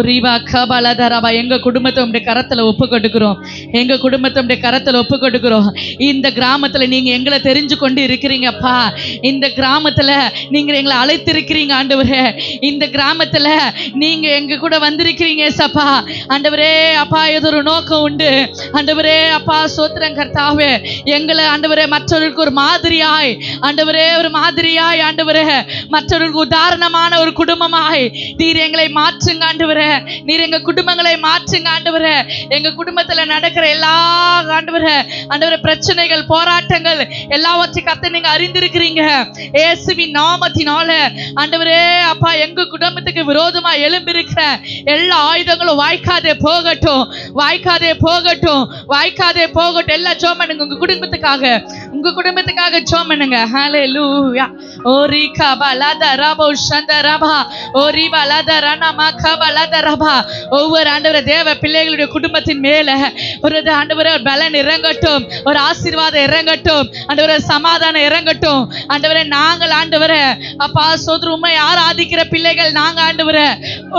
ரீபா கபலதரபா எங்க குடும்பத்தை உடைய கரத்துல ஒப்பு கொடுக்கிறோம். எங்க குடும்பத்தை உடைய கரத்துல ஒப்பு கொடுக்கிறோம். இந்த கிராமத்துல நீங்க எங்களை தெரிஞ்சு கொண்டு இருக்கிறீங்கப்பா. இந்த கிராமத்துல நீங்க எங்களை அழைத்திருக்கிறீங்க ஆண்டவரே. இந்த கிராமத்துல நீங்க எங்க கூட வந்திருக்கிறீங்க சப்பா. ஆண்டவரே அப்பா ஏதோ ஒரு நோக்கம் உண்டு ஆண்டவரே அப்பா. சோத்திரம் கர்த்தா. எங்களை ஆண்டவரே மற்றவர்களுக்கு ஒரு மாதிரியாய் ஆண்டவரே, ஒரு மாதிரியாய் ஆண்டவரே, மற்றவர்களுக்கு உதாரணமான ஒரு குடும்பமாய் நீர் எங்களை மாற்றுங்க ஆண்டவரே. நீர் எங்க குடும்பங்களை மாற்றுங்க ஆண்டவரே. எங்க குடும்பத்துல நடக்கிற எல்லா ஆண்டவரே பிரச்சனைகள் போராட்டங்கள் எல்லாவற்றையும் கர்த்தர் நீங்க அறிந்திருக்கிறீங்க. இயேசுவின் நாமத்தினால ஆண்டவரே அப்பா எங்க குடும்பத்துக்கு விரோதமா எழும்பிருக்கிற எல்லா ஆயுதங்களும் வாய்க்காதே போகட்டும், வாய்க்காதே போகட்டும், வாய்க்காதே போகட்டும். எல்லா ஜோமனுங்க உங்க குடும்பத்துக்காக ஜோமனுங்க. ஹல்லேலூயா. ஓரிகா பலதரபோ சந்தரபா ஓரிபா லதரனமா கபலதரபா. ஒவ்வொரு ஆண்டவரே தேவ பிள்ளைகளுடைய குடும்பத்தின் மேல ஒரு ஆண்டவரே ஒரு பலன் இறங்கட்டும், ஒரு ஆசீர்வாதம் இறங்கட்டும் ஆண்டவரே, சமாதானம் இறங்கட்டும் ஆண்டவரே. நாங்கள் ஆண்டவரே அப்பா சோதர உம்மை ஆராதிக்கிற பிள்ளைகள் நாங்கள் ஆண்டவரே.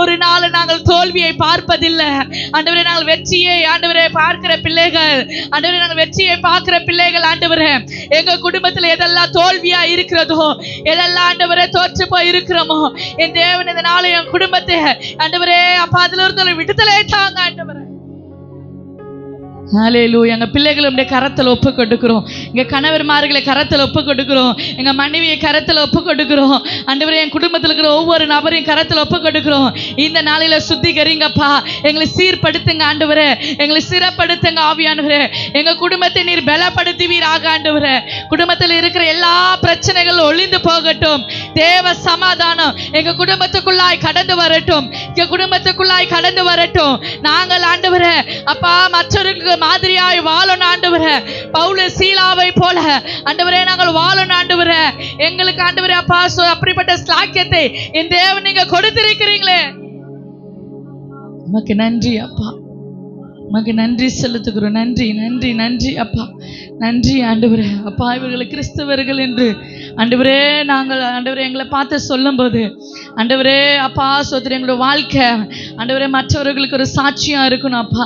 ஒரு நாள் நாங்கள் தோல்வியை பார்ப்பதில்லை ஆண்டவரே. நாங்கள் வெற்றியை ஆண்டவரே பார்க்கிற பிள்ளைகள் ஆண்டவரே. நாங்கள் வெற்றியை பார்க்கிற பிள்ளைகள் ஆண்டவரே. எங்க குடும்பத்துல எதெல்லாம் தோல்வியா இருக்கிறதோ, எதெல்லாம் ஆண்டவரே தோற்று போய் இருக்கிறோமோ, என் தேவன் இந்த நாளை என் குடும்பத்தை ஆண்டவரே அப்பா அதுல இருந்து விடுதலை தாங்க ஆண்டவரே. ஹல்லேலூயா. எங்க பிள்ளைகளை உடைய கரத்துல ஒப்பு கொடுக்கிறோம். எங்க கணவர்மார்களை கரத்துல ஒப்பு கொடுக்கிறோம். எங்க மனைவியை கரத்துல ஒப்பு கொடுக்கிறோம் ஆண்டவரே. என் குடும்பத்தில் இருக்கிற ஒவ்வொரு நபரையும் கரத்துல ஒப்பு கொடுக்கிறோம். இந்த நாளில சுத்திகரிங்கப்பா. எங்களை சீர்படுத்துங்க ஆண்டவரே. எங்களை சிறப்படுத்துங்க ஆவியானவரே. எங்க குடும்பத்தை நீர் பலப்படுத்துவீராக ஆண்டவரே. குடும்பத்தில் இருக்கிற எல்லா பிரச்சனைகளும் ஒளிந்து போகட்டும். தேவ சமாதானம் எங்க குடும்பத்துக்குள்ளாய் கடந்து வரட்டும். எங்க குடும்பத்துக்குள்ளாய் கடந்து வரட்டும். நாங்கள் ஆண்டவரே அப்பா மற்றவர்களுக்கு மாதிரியாய் வாழணும் ஆண்டவரே. பவுல் சீலாவை போல ஆண்டவரே நாங்கள் வாழணும் ஆண்டவரே. எங்களுக்கு ஆண்டவரே அப்பா அப்படிப்பட்ட ஸ்லாக்கியத்தை என் தேவன் நீங்க கொடுத்திருக்கிறீங்களே, உமக்கு நன்றி அப்பா. உமக்கு நன்றி செலுத்துகிறோம். நன்றி நன்றி நன்றி அப்பா. நன்றி ஆண்டவரே அப்பா. இவர்களை கிறிஸ்தவர்கள் என்று ஆண்டவரே நாங்கள் ஆண்டவரே எங்களை பார்த்து சொல்லும்போது ஆண்டவரே அப்பா சோதரி எங்களுடைய வாழ்க்கை ஆண்டவரே மற்றவர்களுக்கு ஒரு சாட்சியாக இருக்கணும் அப்பா.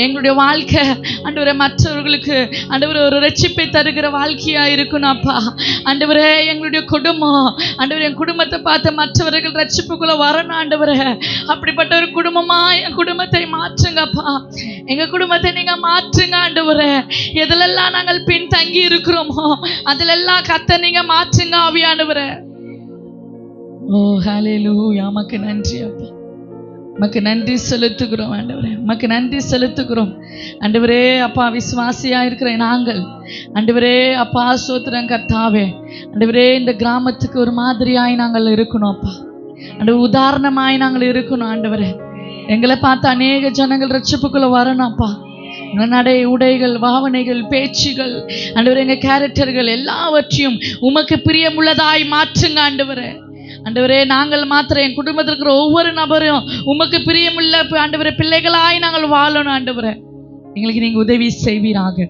எங்களுடைய வாழ்க்கை ஆண்டவரே மற்றவர்களுக்கு ஆண்டவரே ஒரு ரட்சிப்பை தருகிற வாழ்க்கையாக இருக்கணும் அப்பா. ஆண்டவரே எங்களுடைய குடும்பம் ஆண்டவரே என் குடும்பத்தை பார்த்து மற்றவர்கள் ரட்சிப்புக்குள்ளே வரணும் ஆண்டவரே. அப்படிப்பட்ட ஒரு குடும்பமாக என் குடும்பத்தை மாற்றுங்கப்பா. எங்க குடும்பத்தை நீங்க மாற்றுங்க ஆண்டவரே. எதிலெல்லாம் நாங்கள் பின் தங்கி இருக்கிறோமோ அதிலெல்லாம் கர்த்தர் நீங்க மாற்றுங்க ஆவியானவரே. ஓ ஹல்லேலூயா. உமக்கு நன்றி அப்பா. உமக்கு நன்றி செலுத்துகிறோம் ஆண்டவரே. உமக்கு நன்றி செலுத்துகிறோம் ஆண்டவரே அப்பா. விசுவாசியா இருக்கிற நாங்கள் ஆண்டவரே அப்பா சோத்திரம் கர்த்தாவே ஆண்டவரே இந்த கிராமத்துக்கு ஒரு மாதிரியாய் நாங்கள் இருக்கணும் அப்பா. ஆண்டவர் உதாரணமாய் நாங்கள் இருக்கணும் ஆண்டவரே. எங்களை பார்த்து அநேக ஜனங்கள் ரட்சிப்புக்குள்ள வரணும்ப்பா. நடை உடைகள் பாவனைகள் பேச்சுகள் ஆண்டவரே எங்க கேரக்டர்கள் எல்லாவற்றையும் உமக்கு பிரியமுள்ளதாய் மாற்றுங்க ஆண்டவரே. ஆண்டவரே நாங்கள் மாத்திரம் என் குடும்பத்தில் இருக்கிற ஒவ்வொரு நபரும் உமக்கு பிரியமுள்ள ஆண்டவரே பிள்ளைகளாய் நாங்கள் வாழணும் ஆண்டவரே. எங்களுக்கு நீங்க உதவி செய்வீராக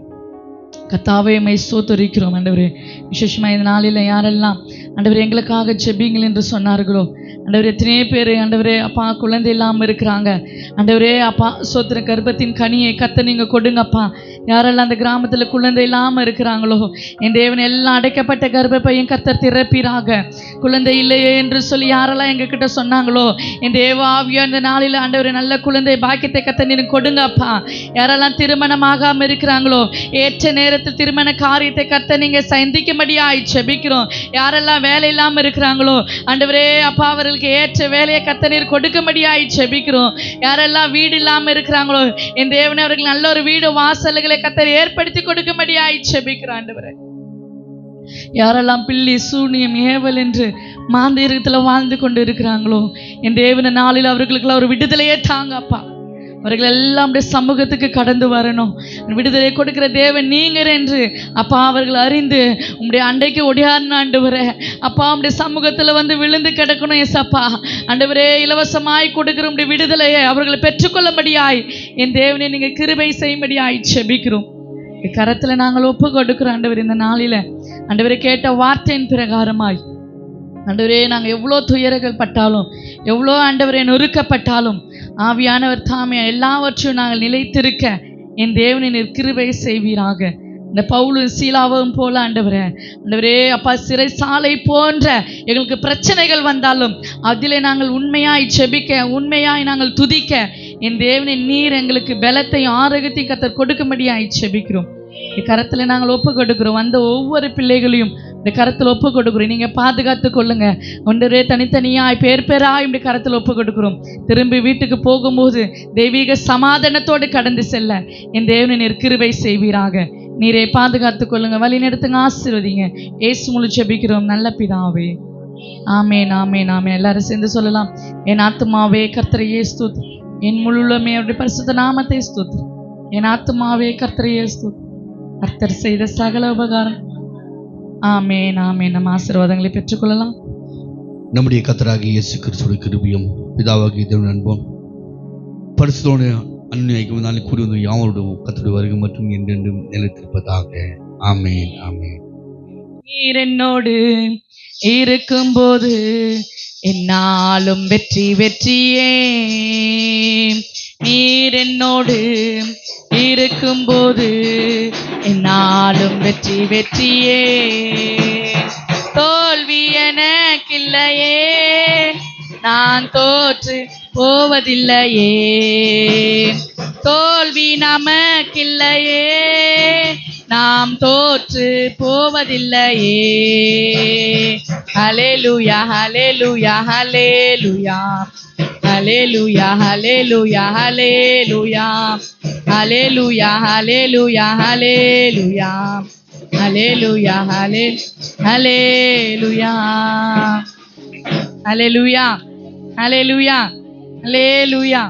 கர்த்தாவே. மை ஸ்தோத்திரிக்கிறோம் ஆண்டவரே. விசேஷமா இந்த நாளில் யாரெல்லாம் ஆண்டவரே எங்களுக்காக ஜெபிங்கள் என்று சொன்னார்களோ ஆண்டவரே எத்தனையோ பேர் ஆண்டவரே அப்பா குழந்தை இல்லாமல் இருக்கிறாங்க. ஆண்டவரே அப்பா சோத்திர கர்ப்பத்தின் கனியை கத்த நீங்க கொடுங்கப்பா. யாரெல்லாம் அந்த கிராமத்தில் குழந்தை இல்லாமல் இருக்கிறாங்களோ என் தேவன் எல்லாம் அடைக்கப்பட்ட கர்ப்பப்பையும் கத்தர் திறப்பீராக. குழந்தை இல்லையே என்று சொல்லி யாரெல்லாம் எங்ககிட்ட சொன்னாங்களோ என் தேவ ஆவியா இந்த நாளில் ஆண்டவரே நல்ல குழந்தை பாக்கியத்தை கத்த நீங்க கொடுங்கப்பா. யாரெல்லாம் திருமணமாகாமல் இருக்கிறாங்களோ ஏற்ற நேரத்தில் திருமண காரியத்தை கத்த நீங்க சந்திக்கும்படியாய் ஜெபிக்கிறோம். யாரெல்லாம் வேலை இல்லாமல் இருக்கிறாங்களோ ஆண்டவரே அப்பா அவர்களுக்கு ஏற்ற வேலையை கத்த நீர் கொடுக்கும்படியாய் ஜெபிக்கிறோம். யாரெல்லாம் வீடு இல்லாமல் இருக்கிறாங்களோ என் தேவனே அவர்கள் நல்ல ஒரு வீடு வாசல்களை கத்தர் ஏற்படுத்தி கொடுக்கும்படியாய் ஜெபிக்கிறோம். ஆண்டவரே யாரெல்லாம் பில்லி சூனியம் ஏவல் என்று மாந்திரத்தில் வாழ்ந்து கொண்டு இருக்கிறாங்களோ என் தேவன நாளில் அவர்களுக்கெல்லாம் ஒரு விடுதலையே தாங்கப்பா. அவர்கள் எல்லாம் அப்படியே சமூகத்துக்கு கடந்து வரணும். விடுதலை கொடுக்கிற தேவன் நீங்கள் என்று அப்பா அவர்கள் அறிந்து உங்களுடைய அண்டைக்கு ஒடியார்னு ஆண்டவரே அப்பா உங்களுடைய சமூகத்தில் வந்து விழுந்து கிடக்கணும். ஏசப்பா ஆண்டவரே இலவசமாய் கொடுக்கிற உங்களுடைய விடுதலையை அவர்களை பெற்றுக்கொள்ளும்படியாய் என் தேவனை நீங்கள் கிருபை செய்யும்படியாய் ஜெபிக்கிறோம். கரத்தில் நாங்கள் ஒப்பு கொடுக்கிறோம் ஆண்டவர். இந்த நாளில் ஆண்டவரை கேட்ட வார்த்தையின் பிரகாரமாய் ஆண்டவரே நாங்கள் எவ்வளோ துயரங்கள் பட்டாலும் எவ்வளோ ஆண்டவரே நொறுக்கப்பட்டாலும் ஆவியானவர் தாமே எல்லாவற்றையும் நாங்கள் நிலைத்திருக்க என் தேவனை நீர் கிருபை செய்வீராக. இந்த பவுலும் சீலாவும் போல ஆண்டவரே ஆண்டவரே அப்பா சிறைசாலை போன்ற எங்களுக்கு பிரச்சனைகள் வந்தாலும் அதிலே நாங்கள் உண்மையாய் ஜெபிக்க உண்மையாய் நாங்கள் துதிக்க என் தேவனை நீர் எங்களுக்கு பலத்தையும் ஆரோக்கியத்தையும் கத்தர் கொடுக்கும்படியாய் ஜெபிக்கிறோம். கரத்தில் நாங்கள் ஒப்பு கொடுக்கிறோம். வந்த ஒவ்வொரு பிள்ளைகளையும் இந்த கரத்தில் ஒப்பு கொடுக்குறோம். நீங்கள் பாதுகாத்து கொள்ளுங்க. ஒன்றே தனித்தனியாய் பேர் பேராய் இப்படி கரத்தில் ஒப்பு கொடுக்குறோம். திரும்பி வீட்டுக்கு போகும்போது தெய்வீக சமாதானத்தோடு கடந்து செல்ல என் தேவனை நீர் கிருபை செய்வீராக. நீரை பாதுகாத்து கொள்ளுங்க. வழி நடத்துங்க, ஆசீர்வதிங்க. ஏசு முழு ஜெபிக்கிறோம் நல்ல பிதாவே. ஆமேன் ஆமேன் ஆமேன். எல்லாரும் சேர்ந்து சொல்லலாம். என் ஆத்துமாவே கர்த்தரையே ஸ்தோத்திரி, என் முழுமே அவருடைய பரிசுத்த நாமத்தை ஸ்தோத்திரி. என் ஆத்துமாவே கர்த்தரையே ஸ்தோத்திரி, கர்த்தர் செய்த சகல உபகாரம். ஆமேன் ஆமேன். நம்ம ஆசீர்வாதங்களை பெற்றுக்கொள்ளலாம். நம்முடைய கர்த்தராகிய இயேசு கிறிஸ்துவின் கிருபையும் பிதாவாகிய தேவனுடைய அன்பும் பரிசுத்தோடு அன்னைக்கும் நாளை கூடி வந்து யாவரோடும் கர்த்தருடைய வருகை மற்றும் என்றென்றும் நிலைத்திருப்பதாக. ஆமேன் ஆமேன். நீர் என்னோடு இருக்கும்போது என்னாலும் வெற்றி வெற்றியே. நீர் என்னோடு இருக்கும்போது என்னாலும் வெற்றி வெற்றியே. தோல்வி எனக்கில்லையே, நான் தோற்று போவதில்லையே. தோல்வி நமக்கில்லையே, நாம் தோற்று போவதில்லையே. ஹல்லேலூயா ஹல்லேலூயா ஹல்லேலூயா ஹல்லேலூயா ஹல்லேலூயா ஹல்லேலூயா ஹல்லேலூயா ஹல்லேலூயா ஹல்லேலூயா ஹல்லேலூயா ஹல்லேலூயா ஹல்லேலூயா ஹல்லேலூயா ஹல்லேலூயா.